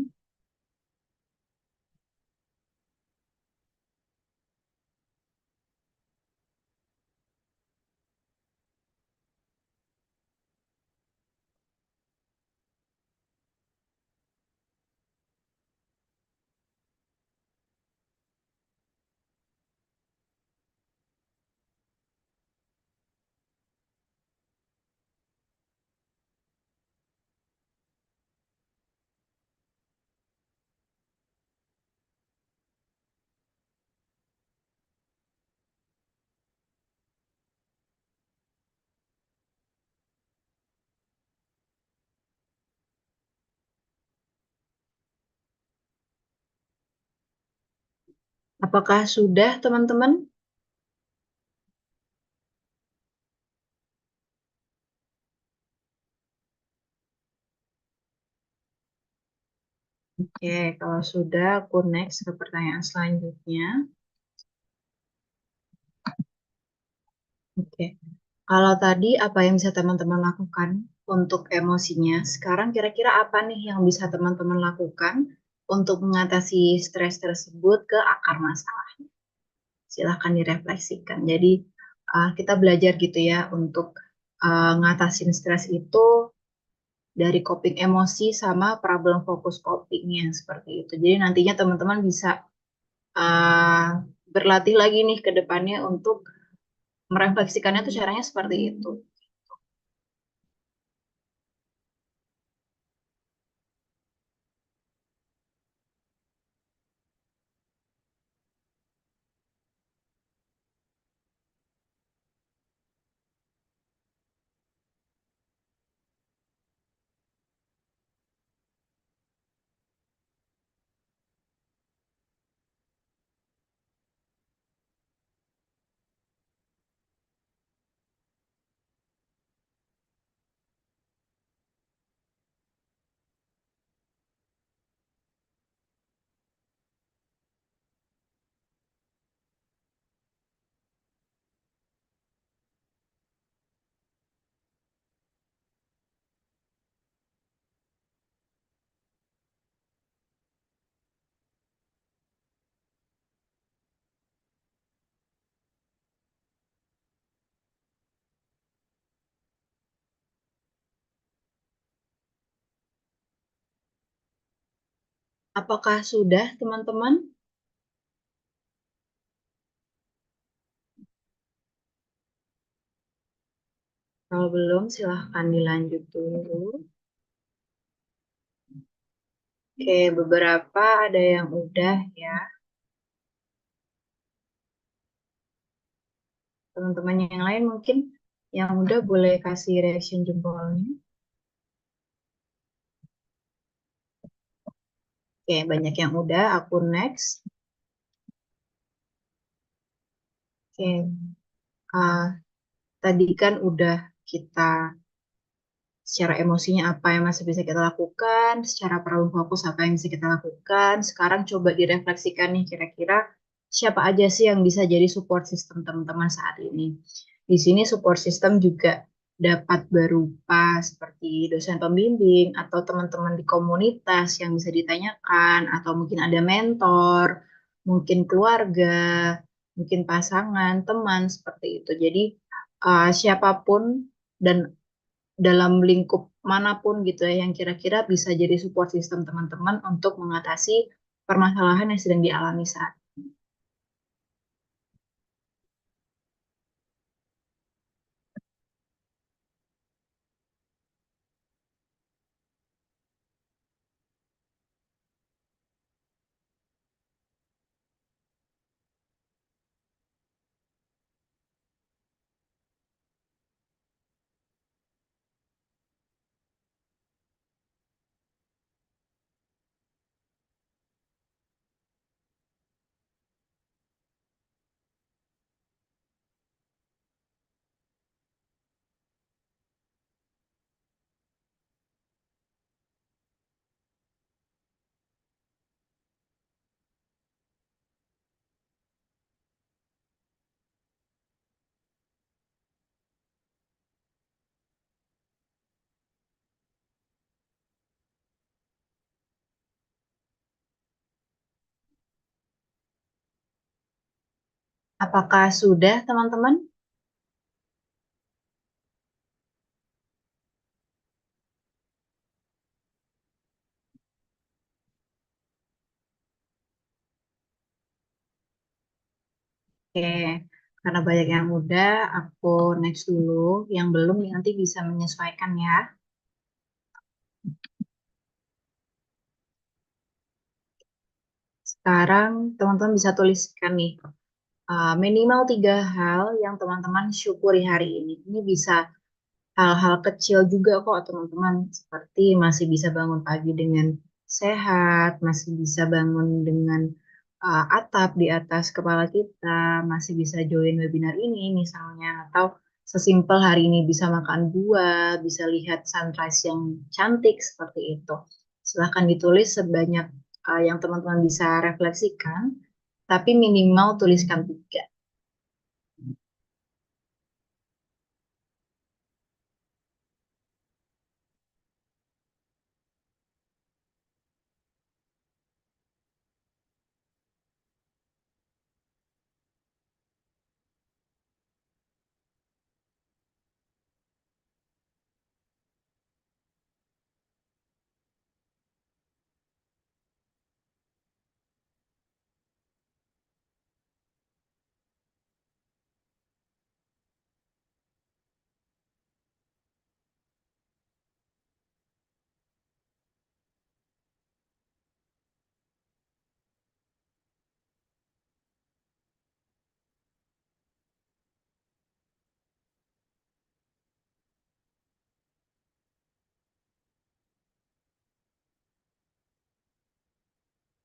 Apakah sudah teman-teman? Oke, kalau sudah aku next ke pertanyaan selanjutnya. Oke, kalau tadi apa yang bisa teman-teman lakukan untuk emosinya, sekarang kira-kira apa nih yang bisa teman-teman lakukan untuk mengatasi stres tersebut ke akar masalah? Silahkan direfleksikan. Jadi kita belajar gitu ya untuk ngatasin stres itu dari coping emosi sama problem fokus copingnya seperti itu. Jadi nantinya teman-teman bisa uh, berlatih lagi nih ke depannya untuk merefleksikannya tuh caranya seperti itu. Apakah sudah teman-teman? Kalau belum silahkan dilanjut dulu. Oke, beberapa ada yang udah ya. Teman-teman yang lain mungkin yang udah boleh kasih reaction jempolnya. Oke, banyak yang udah, aku next. Oke, ah, tadi kan udah kita secara emosinya apa yang masih bisa kita lakukan, secara problem fokus apa yang bisa kita lakukan. Sekarang coba direfleksikan nih kira-kira siapa aja sih yang bisa jadi support system teman-teman saat ini. Di sini support system juga dapat berupa seperti dosen pembimbing atau teman-teman di komunitas yang bisa ditanyakan atau mungkin ada mentor, mungkin keluarga, mungkin pasangan, teman seperti itu. Jadi siapapun dan dalam lingkup manapun gitu ya yang kira-kira bisa jadi support system teman-teman untuk mengatasi permasalahan yang sedang dialami saat. Apakah sudah, teman-teman? Oke, karena banyak yang udah, aku next dulu. Yang belum nanti bisa menyesuaikan ya. Sekarang teman-teman bisa tuliskan nih, minimal 3 hal yang teman-teman syukuri hari ini. Ini bisa hal-hal kecil juga kok teman-teman, seperti masih bisa bangun pagi dengan sehat, masih bisa bangun dengan atap di atas kepala kita, masih bisa join webinar ini misalnya, atau sesimpel hari ini bisa makan buah, bisa lihat sunrise yang cantik seperti itu. Silahkan ditulis sebanyak yang teman-teman bisa refleksikan, tapi minimal tuliskan 3.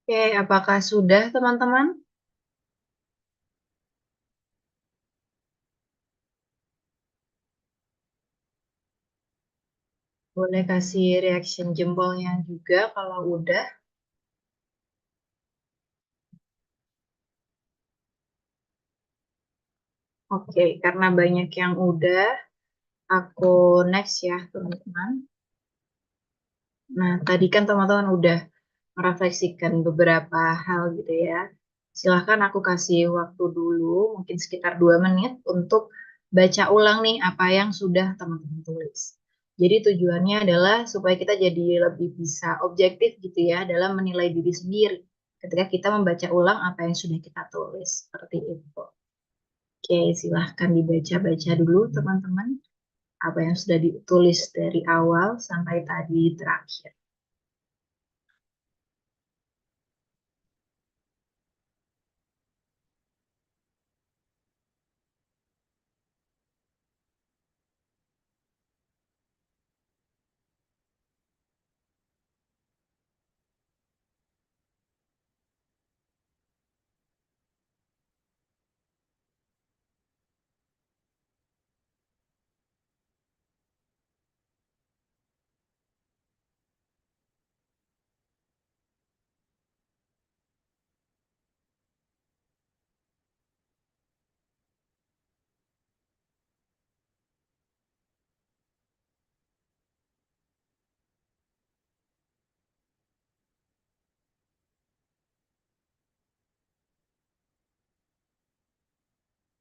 Oke, apakah sudah teman-teman? Boleh kasih reaction jempolnya juga kalau udah. Oke, karena banyak yang udah, aku next ya, teman-teman. Nah, tadi kan teman-teman udah merefleksikan beberapa hal gitu ya. Silahkan aku kasih waktu dulu, mungkin sekitar 2 menit untuk baca ulang nih apa yang sudah teman-teman tulis. Jadi tujuannya adalah supaya kita jadi lebih bisa objektif gitu ya dalam menilai diri sendiri ketika kita membaca ulang apa yang sudah kita tulis. Seperti itu. Oke, silahkan dibaca-baca dulu teman-teman apa yang sudah ditulis dari awal sampai tadi terakhir.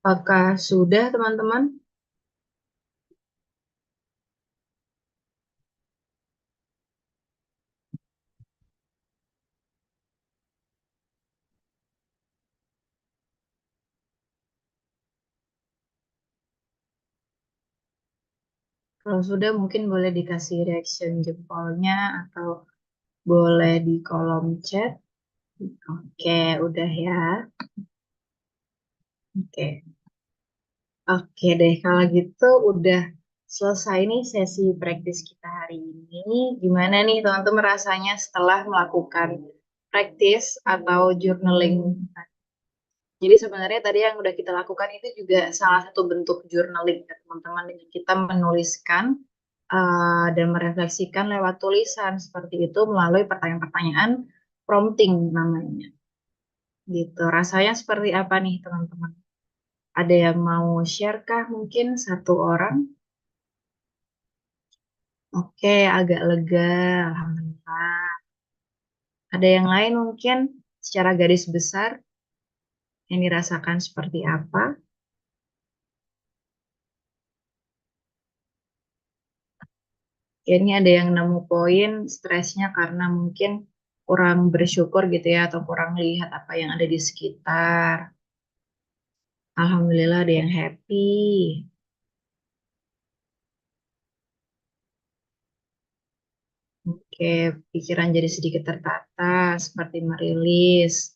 Apakah sudah teman-teman? Kalau sudah mungkin boleh dikasih reaction jempolnya atau boleh di kolom chat. Oke, udah ya. Oke. Oke deh, kalau gitu udah selesai nih sesi praktis kita hari ini. Gimana nih teman-teman rasanya setelah melakukan praktis atau journaling? Jadi sebenarnya tadi yang udah kita lakukan itu juga salah satu bentuk journaling ya teman-teman. Dengan kita menuliskan dan merefleksikan lewat tulisan seperti itu melalui pertanyaan-pertanyaan prompting namanya. Gitu. Rasanya seperti apa nih teman-teman? Ada yang mau share kah mungkin satu orang? Oke, agak lega, alhamdulillah. Ada yang lain mungkin secara garis besar? yang dirasakan seperti apa? Kayaknya ada yang nemu poin stresnya karena mungkin kurang bersyukur gitu ya, atau kurang lihat apa yang ada di sekitar. Alhamdulillah ada yang happy. Oke, pikiran jadi sedikit tertata, seperti merilis.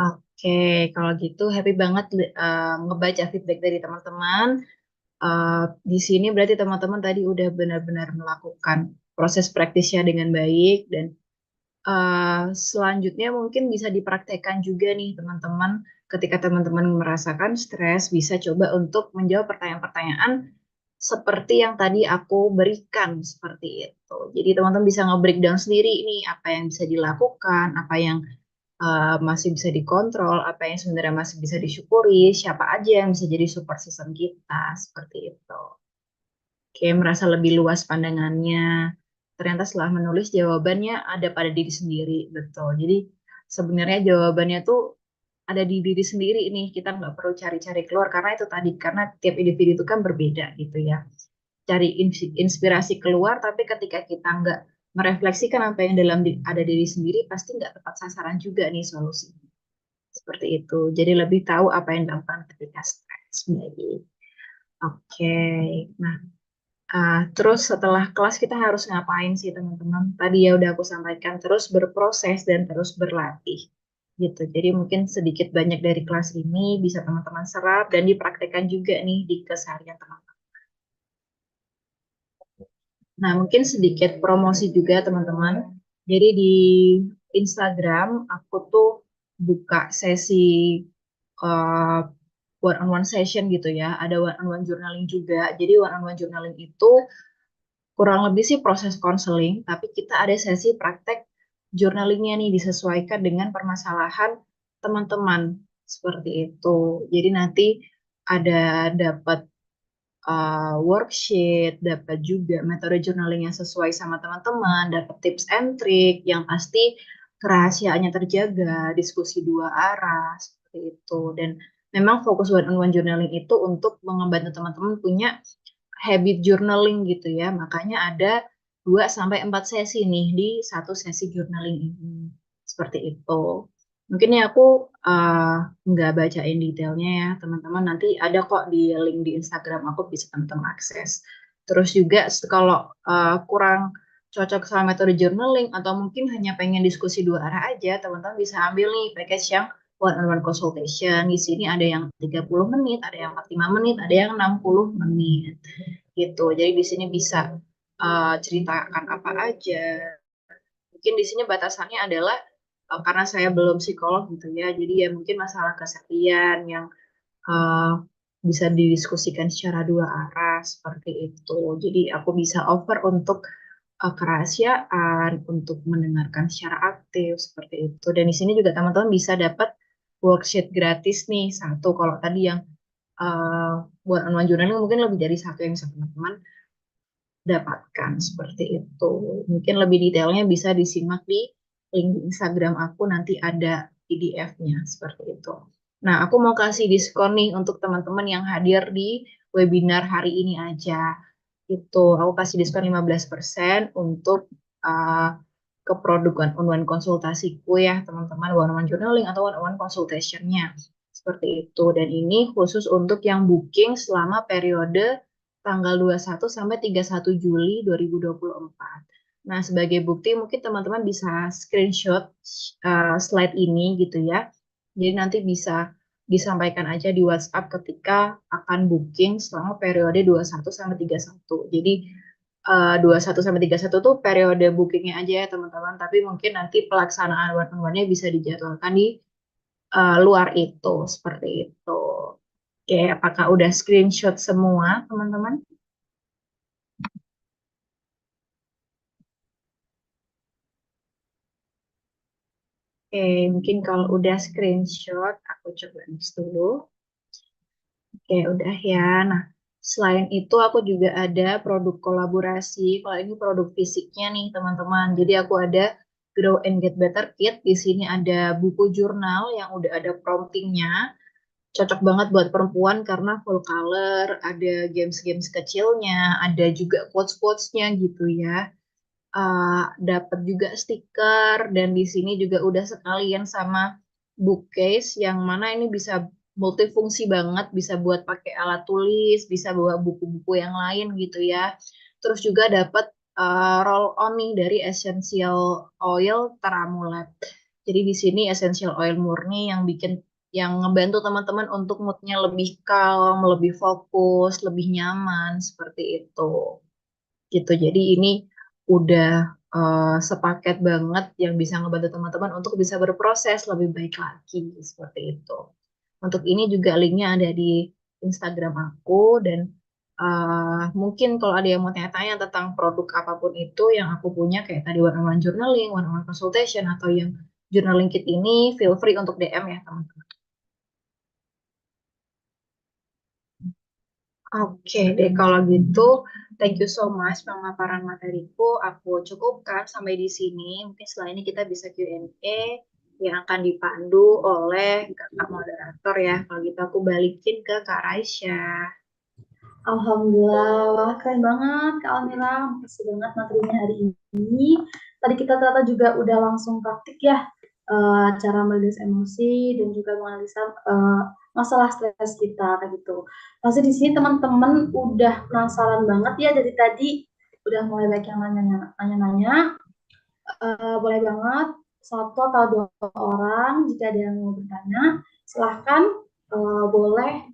Oke, kalau gitu happy banget ngebaca feedback dari teman-teman. Eh, di sini berarti teman-teman tadi udah benar-benar melakukan proses praktisnya dengan baik dan selanjutnya mungkin bisa dipraktekkan juga nih teman-teman. Ketika teman-teman merasakan stres, bisa coba untuk menjawab pertanyaan-pertanyaan seperti yang tadi aku berikan seperti itu. Jadi teman-teman bisa nge-breakdown sendiri nih apa yang bisa dilakukan, apa yang masih bisa dikontrol, apa yang sebenarnya masih bisa disyukuri, siapa aja yang bisa jadi support system kita, seperti itu. Kayak merasa lebih luas pandangannya. Ternyata setelah menulis jawabannya ada pada diri sendiri, betul. Jadi sebenarnya jawabannya tuh ada di diri sendiri nih. Kita nggak perlu cari-cari keluar karena itu tadi, karena tiap individu itu kan berbeda gitu ya. Cari inspirasi keluar, tapi ketika kita nggak merefleksikan apa yang ada diri sendiri, pasti nggak tepat sasaran juga nih solusinya. Seperti itu. Jadi lebih tahu apa yang dilakukan ketika stres. Baik. Oke. Nah, terus setelah kelas kita harus ngapain sih teman-teman? Tadi ya udah aku sampaikan, terus berproses dan terus berlatih gitu. Jadi mungkin sedikit banyak dari kelas ini bisa teman-teman serap dan dipraktekkan juga nih di keseharian teman-teman. Nah, mungkin sedikit promosi juga teman-teman. Jadi di Instagram aku tuh buka sesi uh, one-on-one session gitu ya. Ada one-on-one journaling juga. Jadi one-on-one journaling itu kurang lebih sih proses konseling, tapi kita ada sesi praktek journalingnya nih disesuaikan dengan permasalahan teman-teman seperti itu. Jadi nanti ada dapat worksheet, dapat juga metode journaling yang sesuai sama teman-teman, dapat tips and trick yang pasti kerahasiaannya terjaga, diskusi dua arah seperti itu. Dan memang fokus one-on-one journaling itu untuk membantu teman-teman punya habit journaling gitu ya. Makanya ada 2 sampai 4 sesi nih di satu sesi journaling ini. Seperti itu. Mungkin ya aku uh, nggak bacain detailnya ya, teman-teman. Nanti ada kok di link di Instagram aku bisa teman-teman akses. Terus juga kalau kurang cocok sama metode journaling atau mungkin hanya pengen diskusi dua arah aja, teman-teman bisa ambil nih package yang one-on-one consultation. Di sini ada yang 30 menit, ada yang 45 menit, ada yang 60 menit gitu. Jadi di sini bisa ceritakan apa aja. Mungkin di sini batasannya adalah karena saya belum psikolog gitu ya. Jadi ya mungkin masalah keseharian yang uh, bisa didiskusikan secara dua arah seperti itu. Jadi aku bisa offer untuk kerahasiaan, untuk mendengarkan secara aktif seperti itu. Dan di sini juga teman-teman bisa dapat worksheet gratis nih satu. Kalau tadi yang buat online journaling mungkin lebih dari satu yang bisa teman-teman dapatkan seperti itu. Mungkin lebih detailnya bisa disimak di link di Instagram aku, nanti ada PDF-nya seperti itu. Nah, aku mau kasih diskon nih untuk teman-teman yang hadir di webinar hari ini aja. Itu aku kasih diskon 15% untuk uh, keprodukan online konsultasiku ya, teman-teman, one-on-one journaling atau one-on-one consultation-nya. Seperti itu. Dan ini khusus untuk yang booking selama periode tanggal 21 sampai 31 Juli 2024. Nah, sebagai bukti mungkin teman-teman bisa screenshot slide ini gitu ya. Jadi nanti bisa disampaikan aja di WhatsApp ketika akan booking selama periode 21 sampai 31. Jadi 21 sampai 31 tuh periode bookingnya aja ya teman-teman, tapi mungkin nanti pelaksanaan one-on-one-nya bisa dijadwalkan di luar itu, seperti itu. Oke, apakah udah screenshot semua teman-teman? Oke, mungkin kalau udah screenshot, aku coba next dulu. Oke, udah ya. Nah, selain itu aku juga ada produk kolaborasi. Kalau ini produk fisiknya nih, teman-teman. Jadi aku ada Grow and Get Better Kit. Di sini ada buku jurnal yang udah ada promptingnya. Cocok banget buat perempuan karena full color, ada games-games kecilnya, ada juga quotes-quotesnya gitu ya. Dapat juga stiker dan di sini juga udah sekalian sama bookcase yang mana ini bisa multifungsi banget, bisa buat pakai alat tulis, bisa bawa buku-buku yang lain gitu ya. Terus juga dapat roll on nih dari essential oil Teramulat. Jadi di sini essential oil murni yang ngebantu teman-teman untuk moodnya lebih calm, lebih fokus, lebih nyaman seperti itu gitu. Jadi ini udah sepaket banget yang bisa ngebantu teman-teman untuk bisa berproses lebih baik lagi seperti itu. Untuk ini juga linknya ada di Instagram aku dan mungkin kalau ada yang mau tanya-tanya tentang produk apapun itu yang aku punya kayak tadi one-on-one journaling, one-on-one consultation atau yang journaling kit ini, feel free untuk DM ya teman-teman. Oke deh, kalau gitu, thank you so much pemaparan materiku. Aku cukupkan sampai di sini. Mungkin setelah ini kita bisa Q&A yang akan dipandu oleh kakak moderator ya. Kalau gitu aku balikin ke Kak Raisya. Alhamdulillah, wah keren banget Kak Almira. Makasih banget materinya hari ini. Tadi kita ternyata juga udah langsung praktik ya, cara merilis emosi dan juga menganalisa masalah stres kita kayak gitu. Pasti di sini teman-teman udah penasaran banget ya dari tadi udah mulai banyak yang nanya-nanya. Boleh banget satu atau dua orang jika ada yang mau bertanya, silahkan boleh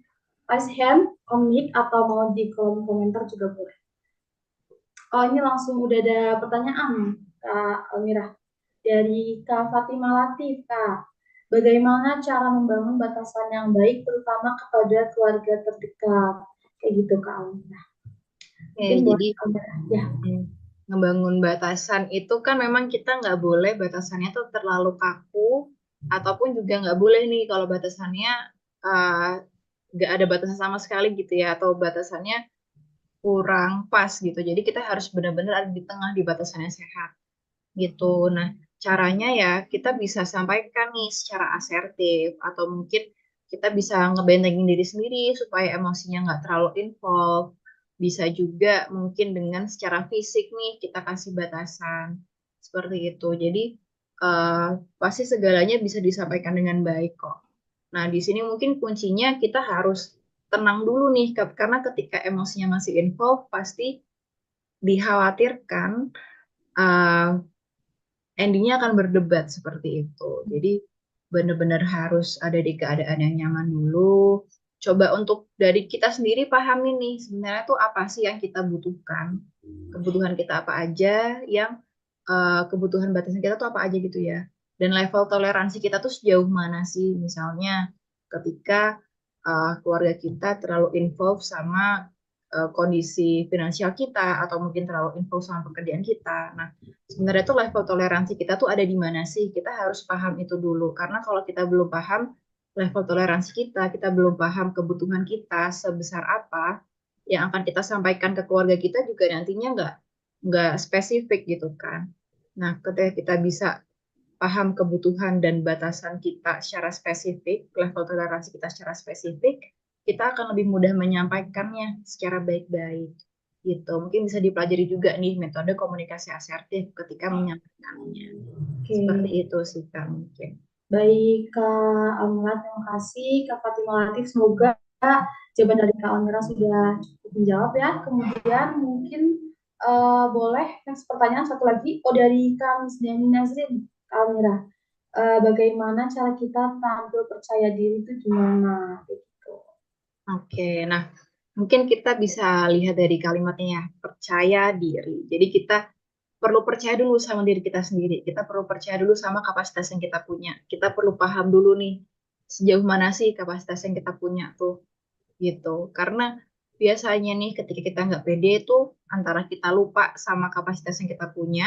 raise hand, unmute atau mau di kolom komentar juga boleh. Oh ini langsung udah ada pertanyaan Kak Almira dari Kak Fatimah Latif Kak. Bagaimana cara membangun batasan yang baik terutama kepada keluarga terdekat? Kayak gitu Kak Almira. Mungkin Jadi boleh Almira. Ya. ngebangun batasan itu kan memang kita nggak boleh batasannya tuh terlalu kaku ataupun juga nggak boleh nih kalau batasannya uh, nggak ada batasan sama sekali gitu ya atau batasannya kurang pas gitu. Jadi kita harus benar-benar ada di tengah di batasannya sehat gitu. Nah, caranya ya kita bisa sampaikan nih secara asertif atau mungkin kita bisa ngebentengin diri sendiri supaya emosinya nggak terlalu involved. Bisa juga mungkin dengan secara fisik nih kita kasih batasan seperti itu. Jadi eh, pasti segalanya bisa disampaikan dengan baik kok. Nah, di sini mungkin kuncinya kita harus tenang dulu nih, karena ketika emosinya masih involved, pasti dikhawatirkan uh, endingnya akan berdebat seperti itu. Jadi benar-benar harus ada di keadaan yang nyaman dulu. Coba untuk dari kita sendiri pahami nih, sebenarnya tuh apa sih yang kita butuhkan? Kebutuhan kita apa aja, yang kebutuhan batasan kita tuh apa aja gitu ya. Dan level toleransi kita tuh sejauh mana sih? Misalnya ketika keluarga kita terlalu involved sama kondisi finansial kita atau mungkin terlalu involved sama pekerjaan kita. Nah, sebenarnya tuh level toleransi kita tuh ada di mana sih? Kita harus paham itu dulu. Karena kalau kita belum paham level toleransi kita belum paham kebutuhan kita sebesar apa, yang akan kita sampaikan ke keluarga kita juga nantinya nggak spesifik gitu kan. Nah, ketika kita bisa paham kebutuhan dan batasan kita secara spesifik, level toleransi kita secara spesifik, kita akan lebih mudah menyampaikannya secara baik-baik. Gitu. Mungkin bisa dipelajari juga nih metode komunikasi asertif ketika menyampaikannya. Oke. Seperti itu sih Kak mungkin. Baik Kak Almira, terima kasih Kak Fatimah Latif. Semoga jawaban dari Kak Almira sudah cukup menjawab ya. Kemudian mungkin boleh next pertanyaan satu lagi. Oh dari Kak Misdani Nazrin, Kak Almira. Bagaimana cara kita tampil percaya diri itu gimana? Gitu. Oke, nah mungkin kita bisa lihat dari kalimatnya ya, percaya diri. Jadi kita perlu percaya dulu sama diri kita sendiri. Kita perlu percaya dulu sama kapasitas yang kita punya. Kita perlu paham dulu nih, sejauh mana sih kapasitas yang kita punya tuh, gitu. Karena biasanya nih ketika kita nggak pede itu antara kita lupa sama kapasitas yang kita punya,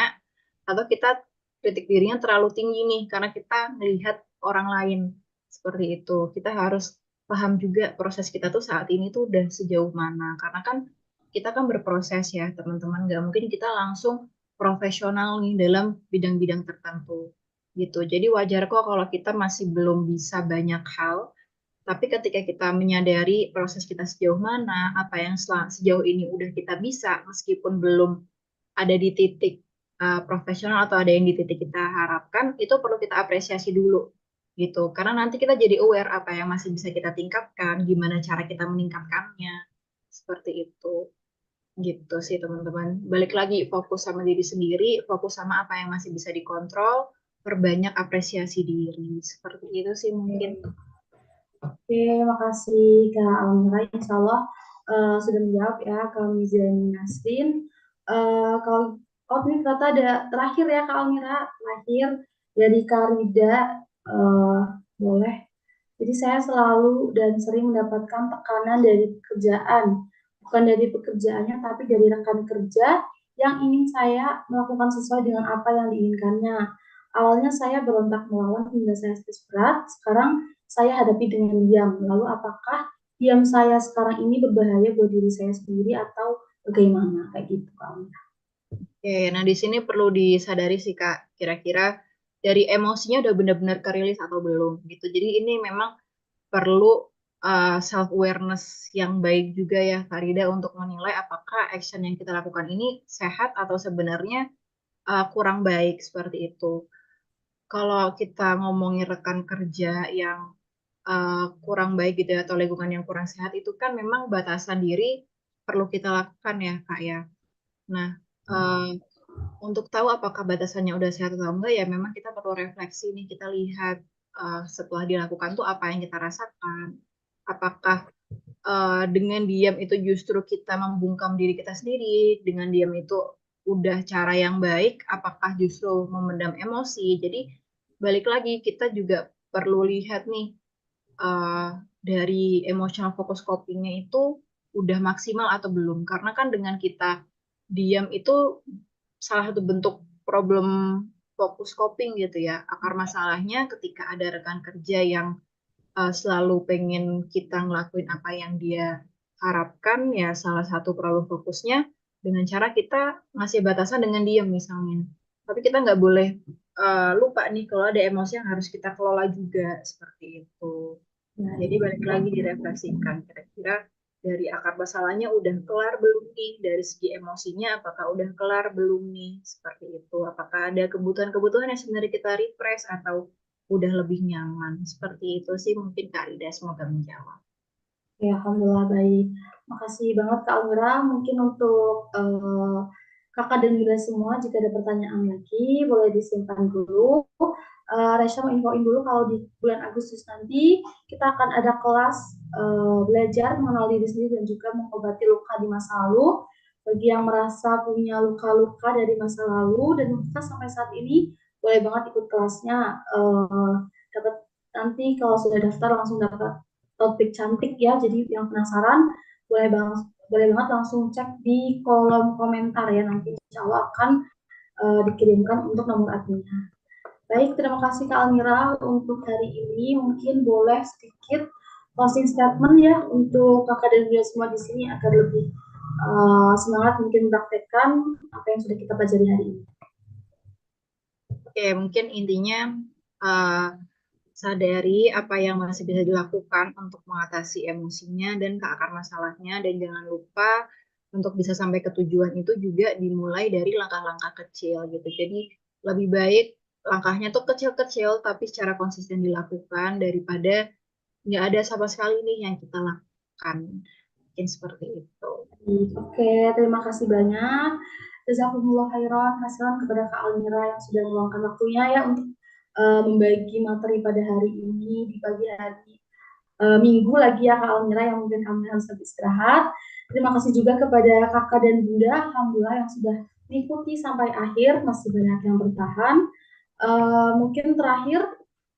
atau kita kritik dirinya terlalu tinggi nih, karena kita melihat orang lain seperti itu. Kita harus paham juga proses kita tuh saat ini tuh udah sejauh mana. Karena kan kita kan berproses ya teman-teman. Nggak mungkin kita langsung profesional nih dalam bidang-bidang tertentu gitu. Jadi wajar kok kalau kita masih belum bisa banyak hal, tapi ketika kita menyadari proses kita sejauh mana, apa yang sejauh ini udah kita bisa, meskipun belum ada di titik profesional atau ada yang di titik kita harapkan, itu perlu kita apresiasi dulu gitu. Karena nanti kita jadi aware apa yang masih bisa kita tingkatkan, gimana cara kita meningkatkannya, seperti itu. Gitu sih teman-teman. Balik lagi fokus sama diri sendiri, fokus sama apa yang masih bisa dikontrol, perbanyak apresiasi diri. Seperti itu sih mungkin. Oke, makasih Kak Almira. Insya Allah sudah menjawab ya Kak Mizani Nasrin. Kalau ini ternyata ada terakhir ya Kak Almira, terakhir dari Kak Rida. Eh, boleh. Jadi saya selalu dan sering mendapatkan tekanan dari pekerjaan, bukan dari pekerjaannya, tapi dari rekan kerja yang ingin saya melakukan sesuai dengan apa yang diinginkannya. Awalnya saya berontak melawan hingga saya stres berat, sekarang saya hadapi dengan diam. Lalu apakah diam saya sekarang ini berbahaya buat diri saya sendiri atau bagaimana? Kayak gitu, Kak. Oke, nah di sini perlu disadari sih Kak, kira-kira dari emosinya udah benar-benar kerilis atau belum gitu. Jadi ini memang perlu self awareness yang baik juga ya Kak Rida untuk menilai apakah action yang kita lakukan ini sehat atau sebenarnya kurang baik seperti itu. Kalau kita ngomongin rekan kerja yang kurang baik gitu ya, atau lingkungan yang kurang sehat itu kan memang batasan diri perlu kita lakukan ya Kak ya. Nah, eh, untuk tahu apakah batasannya udah sehat atau enggak ya memang kita perlu refleksi nih, kita lihat setelah dilakukan tuh apa yang kita rasakan. Apakah dengan diam itu justru kita membungkam diri kita sendiri, dengan diam itu udah cara yang baik, apakah justru memendam emosi. Jadi balik lagi kita juga perlu lihat nih uh, dari emotional focus copingnya itu udah maksimal atau belum. Karena kan dengan kita diam itu salah satu bentuk problem fokus coping gitu ya. Akar masalahnya ketika ada rekan kerja yang selalu pengen kita ngelakuin apa yang dia harapkan, ya salah satu problem fokusnya dengan cara kita ngasih batasan dengan diam misalnya. Tapi kita nggak boleh lupa nih kalau ada emosi yang harus kita kelola juga seperti itu. Nah, Jadi balik lagi direfleksikan, kira-kira dari akar masalahnya udah kelar belum nih, dari segi emosinya apakah udah kelar belum nih, seperti itu. Apakah ada kebutuhan-kebutuhan yang sebenarnya kita refresh atau udah lebih nyaman, seperti itu sih mungkin Kak Ida, semoga menjawab. ya, alhamdulillah baik. Makasih banget Kak Almira. Mungkin untuk kakak dan Yuda semua, jika ada pertanyaan lagi, boleh disimpan dulu. Resya mau infoin dulu kalau di bulan Agustus nanti kita akan ada kelas belajar mengenal diri sendiri dan juga mengobati luka di masa lalu. Bagi yang merasa punya luka-luka dari masa lalu dan kita sampai saat ini, boleh banget ikut kelasnya. Dapat nanti kalau sudah daftar langsung dapat topik cantik ya. Jadi yang penasaran boleh banget langsung cek di kolom komentar ya. Nanti insya Allah akan dikirimkan untuk nomor adminnya. Baik, terima kasih Kak Almira untuk hari ini. Mungkin boleh sedikit closing statement ya untuk kakak dan beliau semua di sini agar lebih semangat mungkin mempraktekkan apa yang sudah kita pelajari hari ini. Oke, mungkin intinya uh, sadari apa yang masih bisa dilakukan untuk mengatasi emosinya dan ke akar masalahnya, dan jangan lupa untuk bisa sampai ke tujuan itu juga dimulai dari langkah-langkah kecil gitu. Jadi lebih baik langkahnya tuh kecil-kecil tapi secara konsisten dilakukan daripada nggak ada sama sekali nih yang kita lakukan. Mungkin seperti itu. Oke, terima kasih banyak. Jazakumullah khairan, kasihan kepada Kak Almira yang sudah meluangkan waktunya ya untuk membagi materi pada hari ini di pagi hari Minggu lagi ya Kak Almira yang mungkin kami harus lebih istirahat. Terima kasih juga kepada kakak dan bunda, alhamdulillah yang sudah mengikuti sampai akhir, masih banyak yang bertahan. Mungkin terakhir,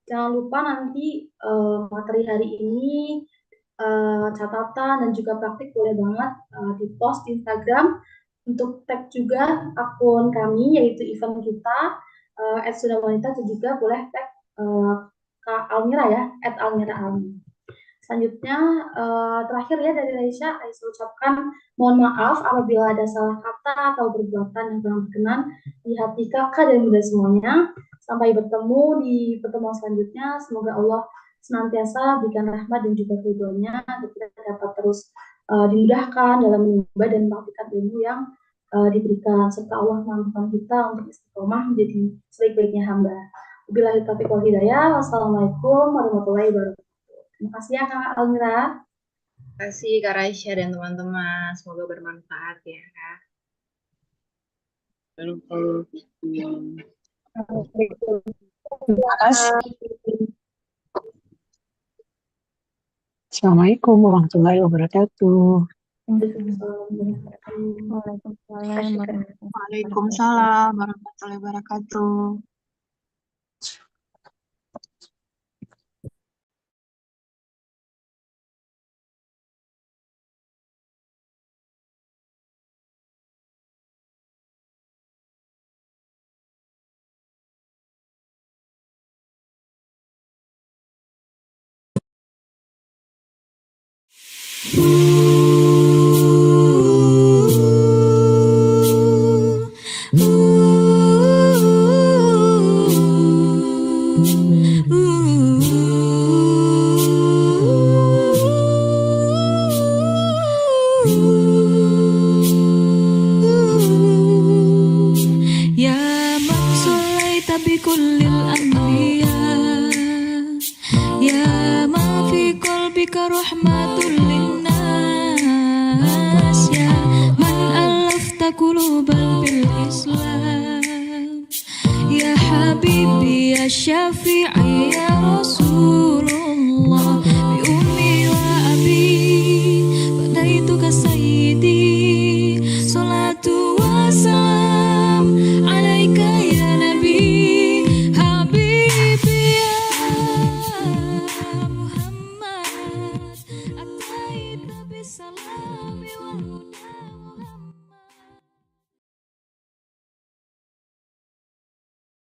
jangan lupa nanti materi hari ini catatan dan juga praktik boleh banget di post di Instagram untuk tag juga akun kami yaitu event kita @sudah wanita dan juga boleh tag Kak Almira ya @almira almi. Selanjutnya, terakhir ya dari Aisyah ucapkan mohon maaf apabila ada salah kata atau perbuatan yang kurang berkenan di hati kakak dan bunda semuanya. Sampai bertemu di pertemuan selanjutnya. Semoga Allah senantiasa berikan rahmat dan juga ridhonya agar kita dapat terus dimudahkan dalam menimba dan mempraktikkan ilmu yang diberikan, serta Allah mampukan kita untuk istiqomah menjadi sebaik-baiknya hamba. Wabillahi taufiq wal hidayah. Wassalamualaikum warahmatullahi wabarakatuh. Terima kasih ya Kak Almira. Terima kasih Kak Raisya dan teman-teman. Semoga bermanfaat ya. Terima kasih. Assalamualaikum warahmatullahi wabarakatuh. Waalaikumsalam warahmatullahi wabarakatuh. Ya Habibi ya Syafi'i ya Rasul